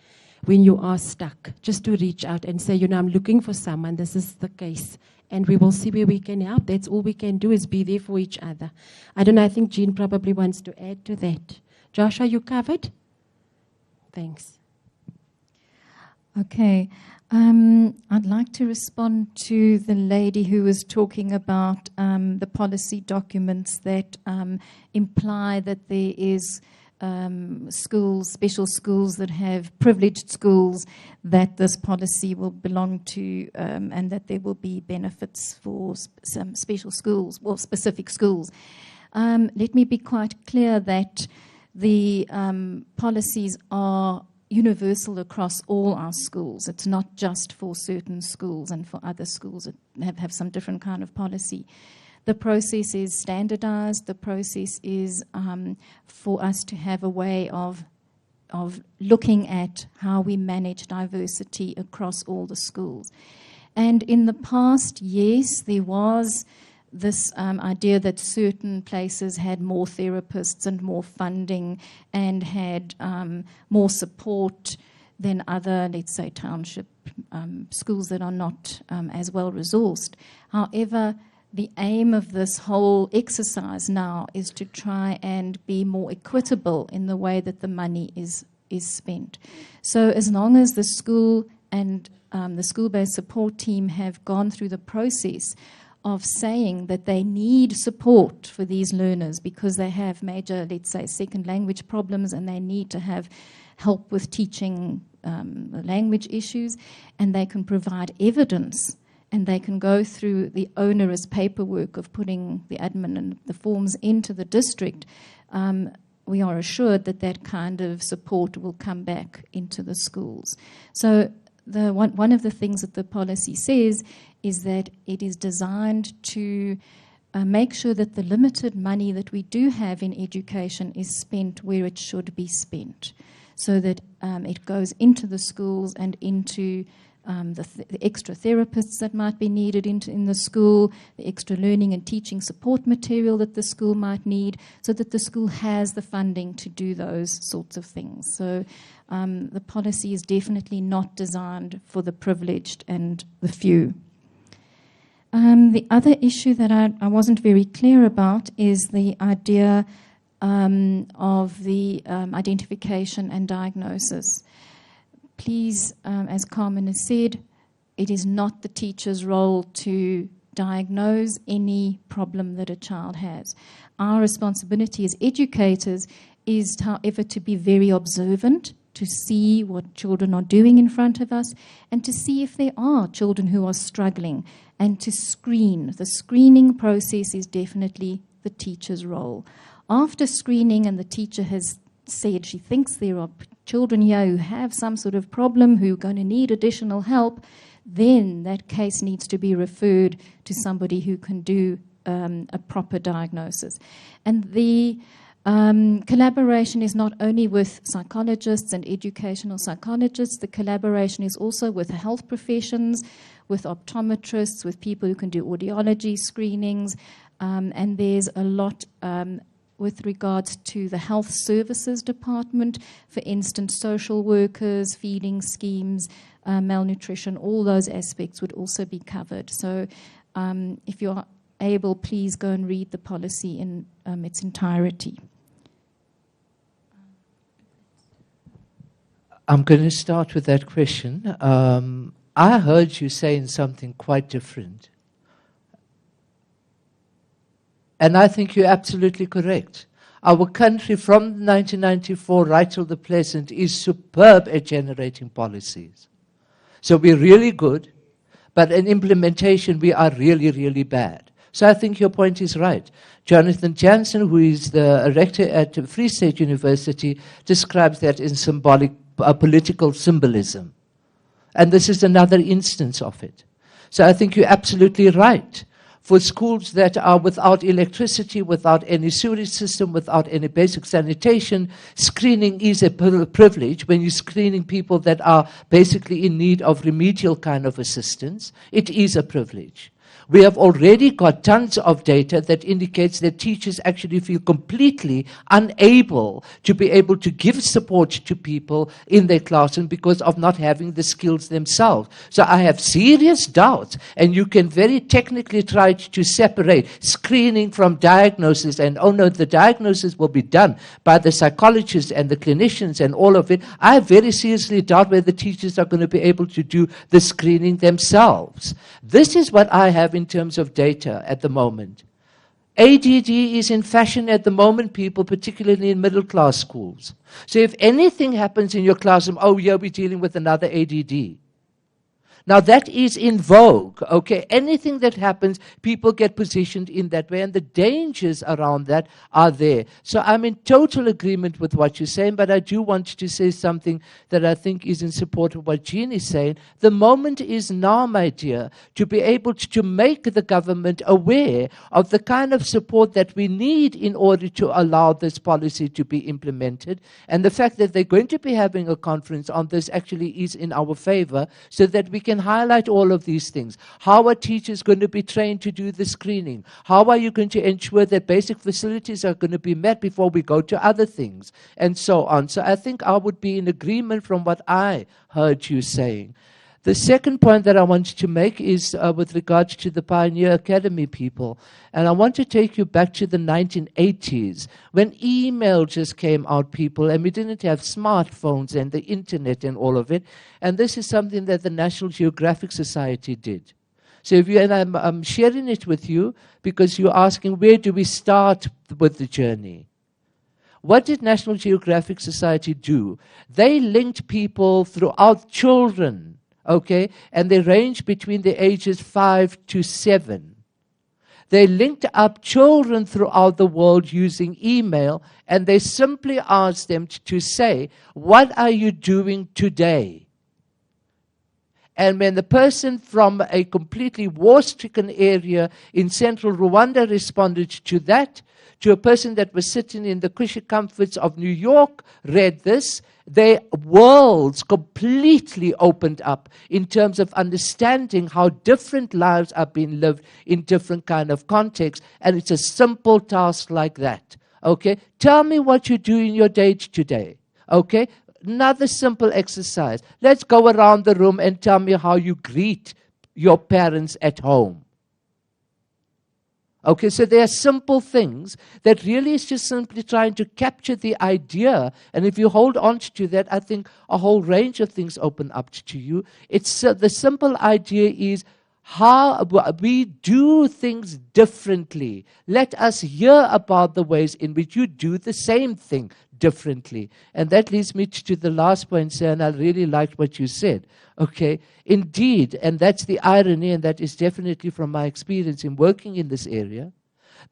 [SPEAKER 4] when you are stuck just to reach out and say, I'm looking for someone, this is the case, and we will see where we can help. That's all we can do, is be there for each other. I don't know, I think Jean probably wants to add to that. Josh, are you covered? Thanks.
[SPEAKER 5] Okay. I'd like to respond to the lady who was talking about the policy documents that imply that there is schools, special schools that have privileged schools, that this policy will belong to, and that there will be benefits for some special schools or specific schools. Let me be quite clear that the policies are universal across all our schools. It's not just for certain schools, and for other schools that have some different kind of policy. The process is standardized. The process is for us to have a way of looking at how we manage diversity across all the schools. And in the past, yes, there was this idea that certain places had more therapists and more funding and had more support than other, let's say, township schools that are not as well resourced. However, the aim of this whole exercise now is to try and be more equitable in the way that the money is spent. So as long as the school and the school-based support team have gone through the process of saying that they need support for these learners because they have major, let's say, second language problems, and they need to have help with teaching language issues, and they can provide evidence, and they can go through the onerous paperwork of putting the admin and the forms into the district, we are assured that that kind of support will come back into the schools. So one of the things that the policy says is that it is designed to make sure that the limited money that we do have in education is spent where it should be spent, so that it goes into the schools and into the extra therapists that might be needed in the school, the extra learning and teaching support material that the school might need, so that the school has the funding to do those sorts of things. So the policy is definitely not designed for the privileged and the few. The other issue that I wasn't very clear about is the idea of the identification and diagnosis. Please, as Carmen has said, it is not the teacher's role to diagnose any problem that a child has. Our responsibility as educators is, however, to be very observant, to see what children are doing in front of us, and to see if there are children who are struggling, and to screen. The screening process is definitely the teacher's role. After screening and the teacher has said she thinks there are children here who have some sort of problem, who are going to need additional help, then that case needs to be referred to somebody who can do a proper diagnosis. And the collaboration is not only with psychologists and educational psychologists, the collaboration is also with health professions, with optometrists, with people who can do audiology screenings, and there's a lot with regards to the health services department, for instance, social workers, feeding schemes, malnutrition, all those aspects would also be covered. So if you're able, please go and read the policy in its entirety.
[SPEAKER 3] I'm going to start with that question. I heard you saying something quite different. And I think you're absolutely correct. Our country from 1994 right till the present is superb at generating policies. So we're really good, but in implementation we are really, really bad. So I think your point is right. Jonathan Jansen, who is the rector at Free State University, describes that in symbolic political symbolism. And this is another instance of it. So I think you're absolutely right. For schools that are without electricity, without any sewage system, without any basic sanitation, screening is a privilege. When you're screening people that are basically in need of remedial kind of assistance, it is a privilege. We have already got tons of data that indicates that teachers actually feel completely unable to be able to give support to people in their classroom because of not having the skills themselves. So I have serious doubts, and you can very technically try to separate screening from diagnosis, and oh no, the diagnosis will be done by the psychologists and the clinicians and all of it. I very seriously doubt whether teachers are going to be able to do the screening themselves. This is what I have in terms of data at the moment. ADD is in fashion at the moment, people, particularly in middle class schools. So if anything happens in your classroom, oh yeah, we're dealing with another ADD. Now that is in vogue, okay? Anything that happens, people get positioned in that way, and the dangers around that are there. So I'm in total agreement with what you're saying, but I do want to say something that I think is in support of what Jean is saying. The moment is now, my dear, to be able to make the government aware of the kind of support that we need in order to allow this policy to be implemented. And the fact that they're going to be having a conference on this actually is in our favor, so that we can highlight all of these things. How are teachers going to be trained to do the screening? How are you going to ensure that basic facilities are going to be met before we go to other things? And so on. So I think I would be in agreement from what I heard you saying. The second point that I wanted to make is with regards to the Pioneer Academy people. And I want to take you back to the 1980s, when email just came out, people, and we didn't have smartphones and the internet and all of it. And this is something that the National Geographic Society did. So if you, and I'm sharing it with you because you're asking, where do we start with the journey? What did National Geographic Society do? They linked people throughout children. Okay, and they range between the ages 5 to 7. They linked up children throughout the world using email, and they simply asked them to say, what are you doing today? And when the person from a completely war-stricken area in central Rwanda responded to that, to a person that was sitting in the cushy comforts of New York, read this, their worlds completely opened up in terms of understanding how different lives are being lived in different kind of contexts. And it's a simple task like that. Okay? Tell me what you do in your day today. Okay? Another simple exercise. Let's go around the room and tell me how you greet your parents at home. Okay, so there are simple things that really is just simply trying to capture the idea. And if you hold on to that, I think a whole range of things open up to you. It's the simple idea is how we do things differently. Let us hear about the ways in which you do the same thing differently. And that leads me to the last point, sir, and I really liked what you said. Okay, indeed, and that's the irony, and that is definitely from my experience in working in this area.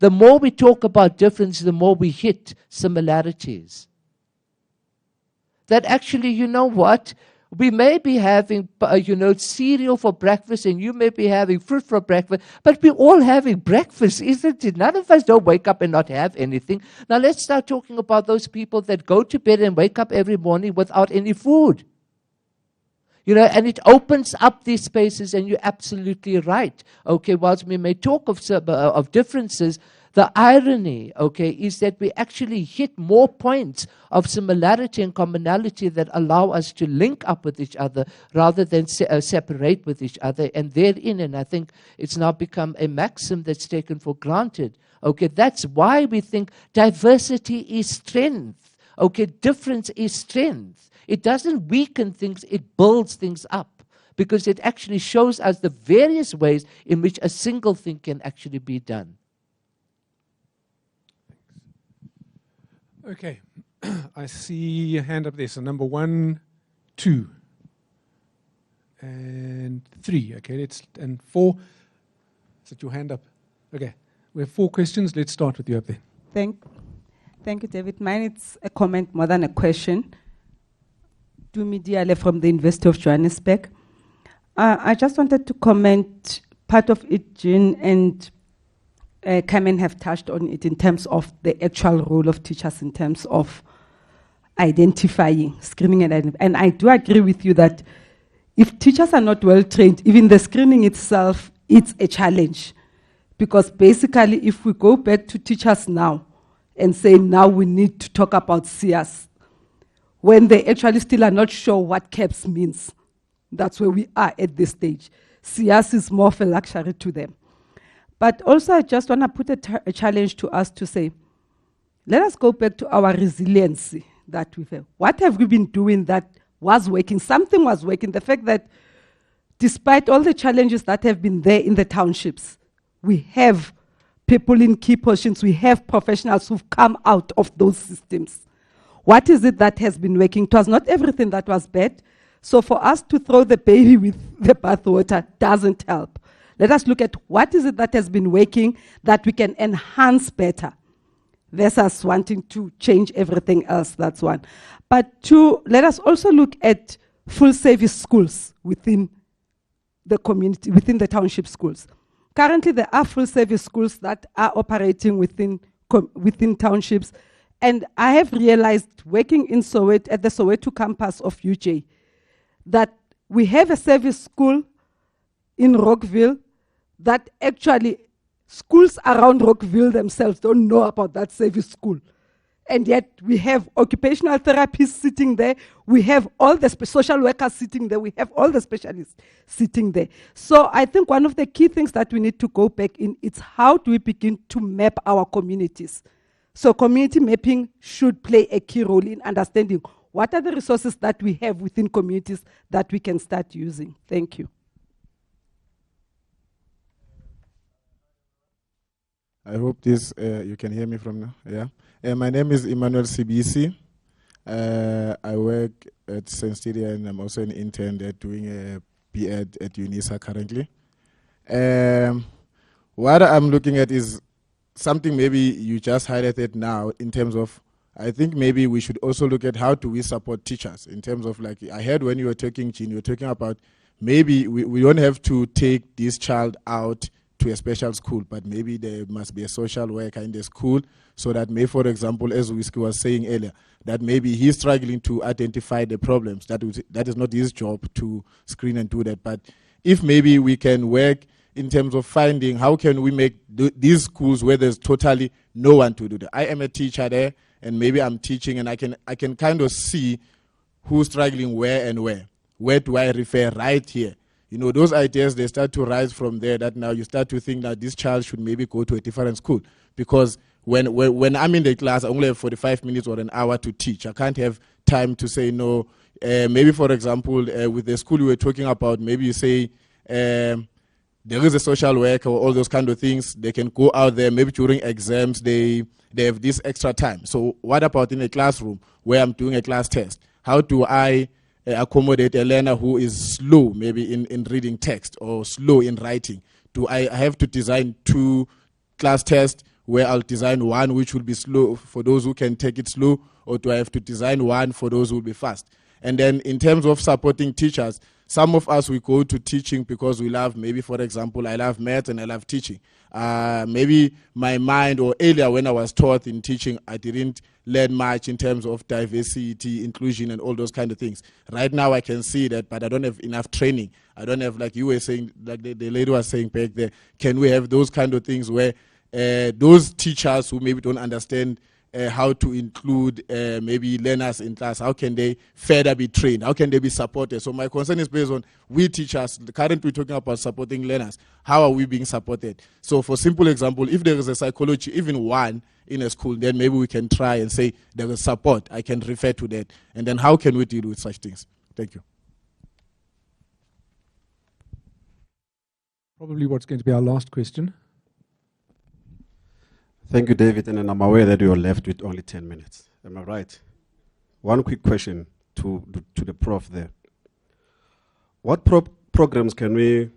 [SPEAKER 3] The more we talk about difference, the more we hit similarities. That actually, you know what? We may be having, cereal for breakfast, and you may be having fruit for breakfast, but we're all having breakfast, isn't it? None of us don't wake up and not have anything. Now let's start talking about those people that go to bed and wake up every morning without any food. And it opens up these spaces, and you're absolutely right. Okay, whilst we may talk of differences, the irony, okay, is that we actually hit more points of similarity and commonality that allow us to link up with each other rather than separate with each other. And therein, and I think it's now become a maxim that's taken for granted. Okay, that's why we think diversity is strength. Okay, difference is strength. It doesn't weaken things, it builds things up. Because it actually shows us the various ways in which a single thing can actually be done.
[SPEAKER 2] Okay, I see a hand up there. So number 1, 2, and 3. Okay, and 4. Is it your hand up? Okay, we have 4 questions. Let's start with you up there.
[SPEAKER 13] Thank you, David. Mine is a comment more than a question. Dumi Diale from the University of Johannesburg. I just wanted to comment part of it, Jean and Carmen have touched on it in terms of the actual role of teachers in terms of identifying, screening, and I do agree with you that if teachers are not well trained, even the screening itself, it's a challenge. Because basically, if we go back to teachers now and say now we need to talk about SIAS, when they actually still are not sure what CAPS means, that's where we are at this stage. SIAS is more of a luxury to them. But also, I just want to put a challenge to us to say, let us go back to our resiliency that we have. What have we been doing that was working? Something was working. The fact that despite all the challenges that have been there in the townships, we have people in key positions, we have professionals who've come out of those systems. What is it that has been working? It was not everything that was bad. So for us to throw the baby with the bathwater doesn't help. Let us look at what is it that has been working that we can enhance better versus wanting to change everything else. That's one. But 2, let us also look at full service schools within the community, within the township schools. Currently, there are full service schools that are operating within townships. And I have realized, working in Soweto, at the Soweto campus of UJ, that we have a service school in Rockville that actually schools around Rockville themselves don't know about that service school. And yet we have occupational therapists sitting there. We have all the social workers sitting there. We have all the specialists sitting there. So I think one of the key things that we need to go back in is how do we begin to map our communities? So community mapping should play a key role in understanding what are the resources that we have within communities that we can start using. Thank you.
[SPEAKER 14] I hope this you can hear me from now. Yeah. My name is Emmanuel CBC. I work at St. Stadia, and I'm also an intern there doing a B.Ed at UNISA currently. what I'm looking at is something maybe you just highlighted now in terms of, I think maybe we should also look at how do we support teachers in terms of, like, I heard when you were talking, Jean, you were talking about maybe we don't have to take this child out to a special school, but maybe there must be a social worker in the school so that may, for example, as Whiskey was saying earlier, that maybe he's struggling to identify the problems. That is not his job to screen and do that. But if maybe we can work in terms of finding how can we make these schools where there's totally no one to do that. I am a teacher there, and maybe I'm teaching, and I can kind of see who's struggling where and where. Where do I refer? Right here. You know, those ideas, they start to rise from there, that now you start to think that this child should maybe go to a different school. Because when I'm in the class, I only have 45 minutes or an hour to teach. I can't have time to say no. Maybe, for example, with the school we were talking about, maybe you say there is a social worker or all those kind of things. They can go out there, maybe during exams, they have this extra time. So what about in a classroom where I'm doing a class test? How do I accommodate a learner who is slow maybe in reading text or slow in writing? Do I have to design 2 class tests where I'll design one which will be slow for those who can take it slow, or do I have to design one for those who will be fast? And then in terms of supporting teachers, some of us, we go to teaching because we love, maybe, for example, I love math and I love teaching. Maybe my mind, or earlier when I was taught in teaching, I didn't learn much in terms of diversity, inclusion, and all those kind of things. Right now I can see that, but I don't have enough training. I don't have, like you were saying, like the lady was saying back there, can we have those kind of things where those teachers who maybe don't understand how to include maybe learners in class, how can they further be trained? How can they be supported? So my concern is based on we teachers. Currently we're talking about supporting learners. How are we being supported? So for simple example, if there is a psychology, even one in a school, then maybe we can try and say there is support. I can refer to that. And then how can we deal with such things? Thank you.
[SPEAKER 2] Probably what's going to be our last question.
[SPEAKER 15] Thank you, David. And then I'm aware that you're left with only 10 minutes. Am I right? One quick question to the prof there. What programs can we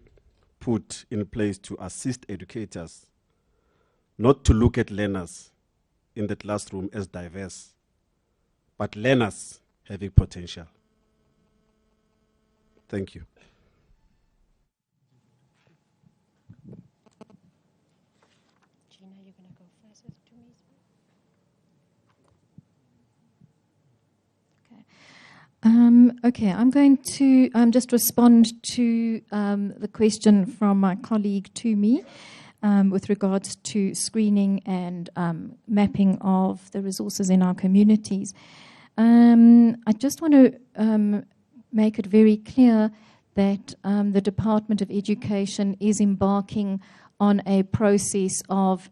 [SPEAKER 15] put in place to assist educators not to look at learners in the classroom as diverse, but learners having potential? Thank you.
[SPEAKER 5] Okay, I'm going to just respond to the question from my colleague to me with regards to screening and mapping of the resources in our communities. I just want to make it very clear that the Department of Education is embarking on a process of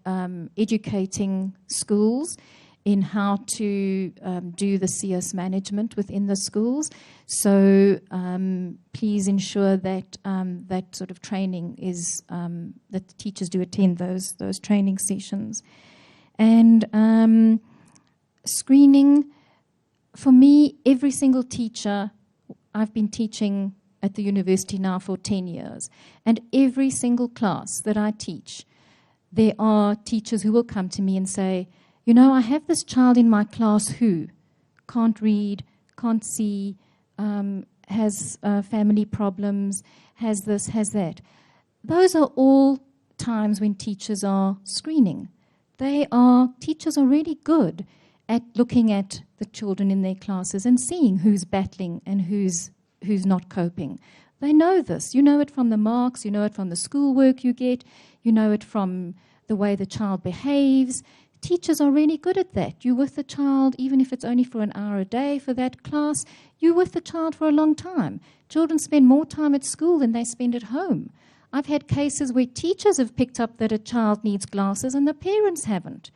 [SPEAKER 5] educating schools in how to do the CS management within the schools. So please ensure that that sort of training is, that the teachers do attend those training sessions. And screening, for me, every single teacher, I've been teaching at the university now for 10 years, and every single class that I teach, there are teachers who will come to me and say, you know, I have this child in my class who can't read, can't see, has family problems, has this, has that. Those are all times when teachers are screening. Teachers are really good at looking at the children in their classes and seeing who's battling and who's not coping. They know this. You know it from the marks, you know it from the schoolwork you get, you know it from the way the child behaves. Teachers are really good at that. You're with the child, even if it's only for an hour a day for that class, you're with the child for a long time. Children spend more time at school than they spend at home. I've had cases where teachers have picked up that a child needs glasses and the parents haven't.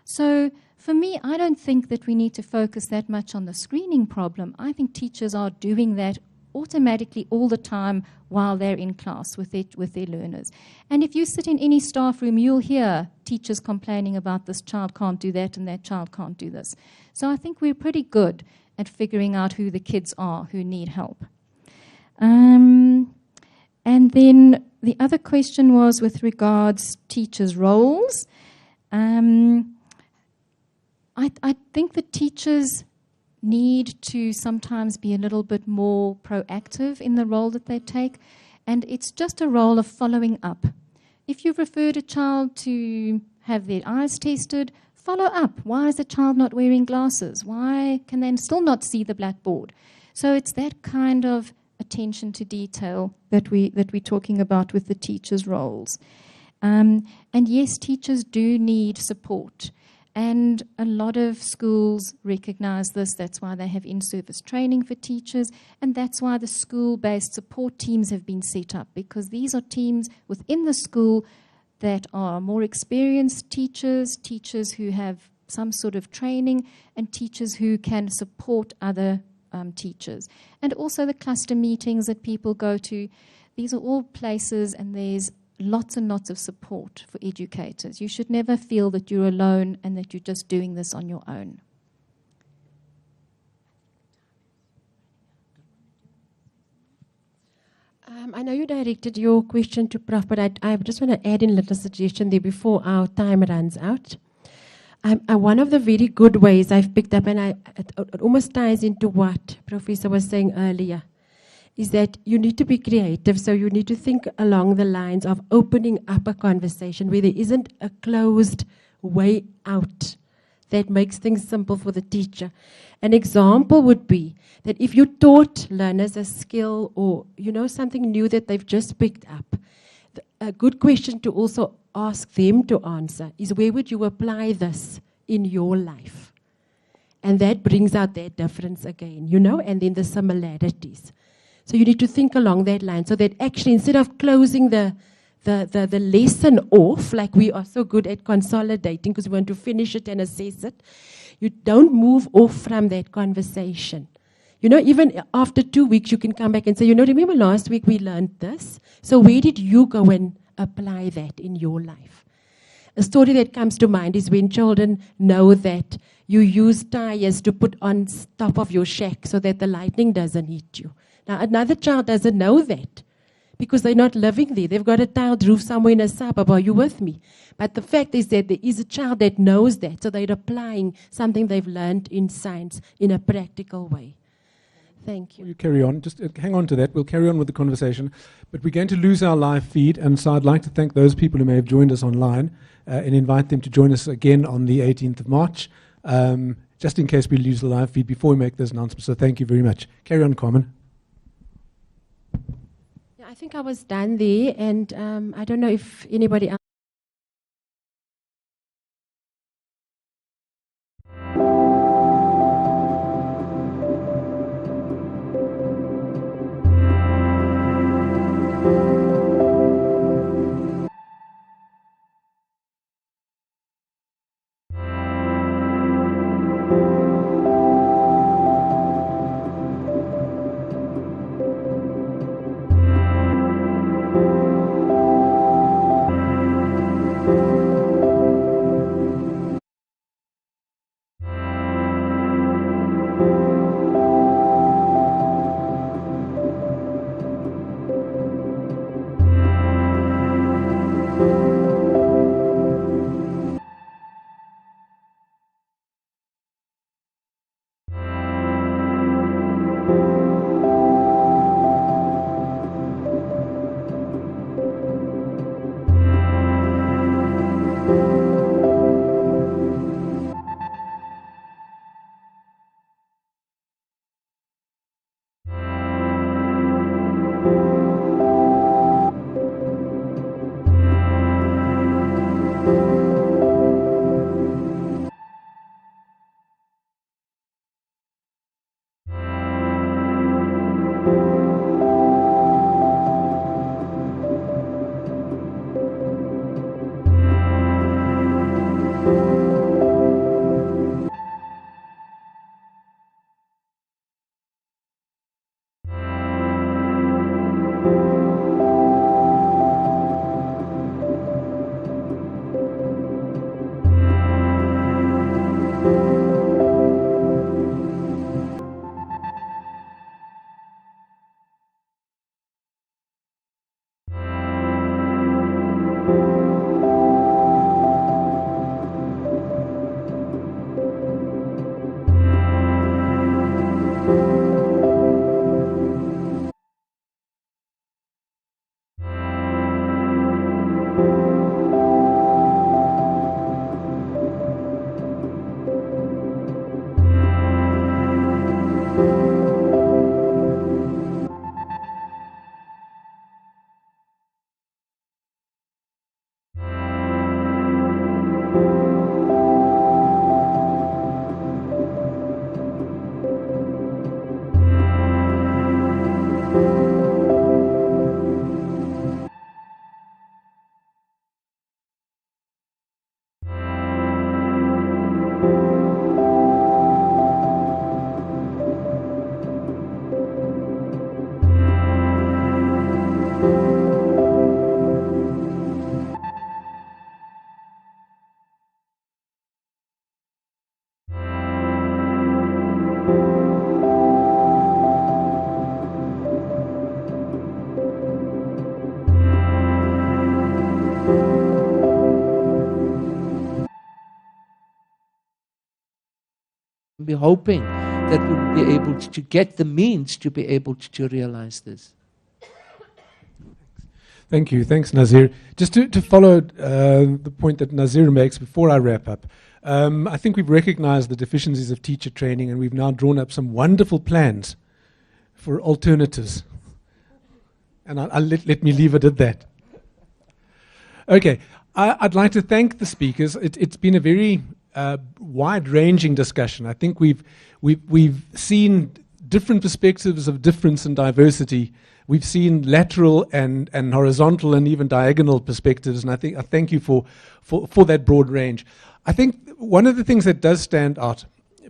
[SPEAKER 5] So for me, I don't think that we need to focus that much on the screening problem. I think teachers are doing that automatically all the time while they're in class with their learners. And if you sit in any staff room, you'll hear teachers complaining about this child can't do that and that child can't do this. So I think we're pretty good at figuring out who the kids are who need help. And then the other question was with regards teachers' roles. I think that teachers need to sometimes be a little bit more proactive in the role that they take, and it's just a role of following up. If you've referred a child to have their eyes tested, follow up. Why is the child not wearing glasses? Why can they still not see the blackboard? So it's that kind of attention to detail that we're talking about with the teachers' roles. And yes, teachers do need support. And a lot of schools recognize this. That's why they have in-service training for teachers. And that's why the school-based support teams have been set up, because these are teams within the school that are more experienced teachers, teachers who have some sort of training, and teachers who can support other teachers. And also the cluster meetings that people go to. These are all places, and there's lots and lots of support for educators. You should never feel that you're alone and that you're just doing this on your own.
[SPEAKER 4] I know you directed your question to Prof, but I just want to add in a little suggestion there before our time runs out. One of the very good ways I've picked up, and it almost ties into what Professor was saying earlier, is that you need to be creative. So you need to think along the lines of opening up a conversation where there isn't a closed way out that makes things simple for the teacher. An example would be that if you taught learners a skill or something new that they've just picked up, a good question to also ask them to answer is, where would you apply this in your life? And that brings out that difference again, and then the similarities. So you need to think along that line, so that actually instead of closing the lesson off, like we are so good at consolidating because we want to finish it and assess it, you don't move off from that conversation. Even after 2 weeks, you can come back and say, remember last week we learned this? So where did you go and apply that in your life? A story that comes to mind is when children know that you use tires to put on top of your shack so that the lightning doesn't hit you. Now, another child doesn't know that because they're not living there. They've got a tiled roof somewhere in a suburb. Are you with me? But the fact is that there is a child that knows that, so they're applying something they've learned in science in a practical way. Thank you.
[SPEAKER 2] You carry on. Just hang on to that. We'll carry on with the conversation. But we're going to lose our live feed, and so I'd like to thank those people who may have joined us online and invite them to join us again on the 18th of March, just in case we lose the live feed before we make this announcement. So thank you very much. Carry on, Carmen.
[SPEAKER 4] Yeah, I think I was done there, and I don't know if anybody else.
[SPEAKER 3] Be hoping that we'll be able to get the means to be able to realize this.
[SPEAKER 2] Thank you. Thanks, Nazir. Just to follow the point that Nazir makes before I wrap up, I think we've recognized the deficiencies of teacher training, and we've now drawn up some wonderful plans for alternatives. And let me leave it at that. Okay. I'd like to thank the speakers. It's been a very wide-ranging discussion. I think we've seen different perspectives of difference and diversity. We've seen lateral and horizontal and even diagonal perspectives, and I thank you for that broad range. I think one of the things that does stand out,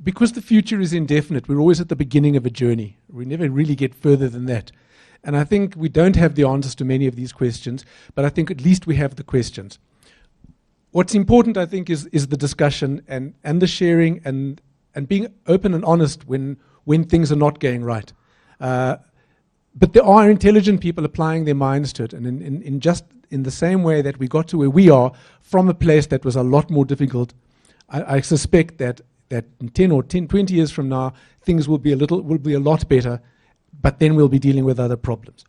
[SPEAKER 2] because the future is indefinite, we're always at the beginning of a journey. We never really get further than that. And I think we don't have the answers to many of these questions, but I think at least we have the questions. What's important, I think, is the discussion and the sharing and being open and honest when things are not going right. But there are intelligent people applying their minds to it, and in the same way that we got to where we are from a place that was a lot more difficult, I suspect that in 20 years from now, things will be a lot better, but then we'll be dealing with other problems.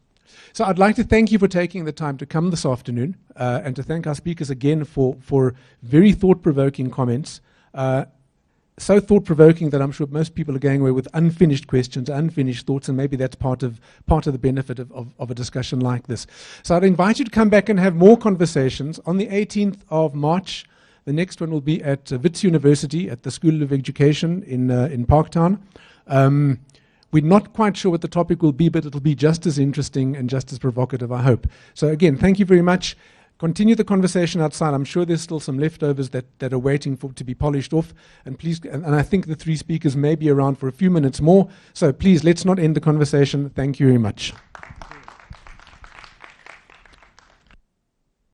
[SPEAKER 2] So I'd like to thank you for taking the time to come this afternoon, and to thank our speakers again for very thought-provoking comments. So thought-provoking that I'm sure most people are going away with unfinished questions, unfinished thoughts, and maybe that's part of the benefit of a discussion like this. So I'd invite you to come back and have more conversations. On the 18th of March, the next one will be at Wits University at the School of Education in Parktown. We're not quite sure what the topic will be, but it'll be just as interesting and just as provocative, I hope. So again, thank you very much. Continue the conversation outside. I'm sure there's still some leftovers that are waiting to be polished off. And please, and I think the three speakers may be around for a few minutes more. So please, let's not end the conversation. Thank you very much.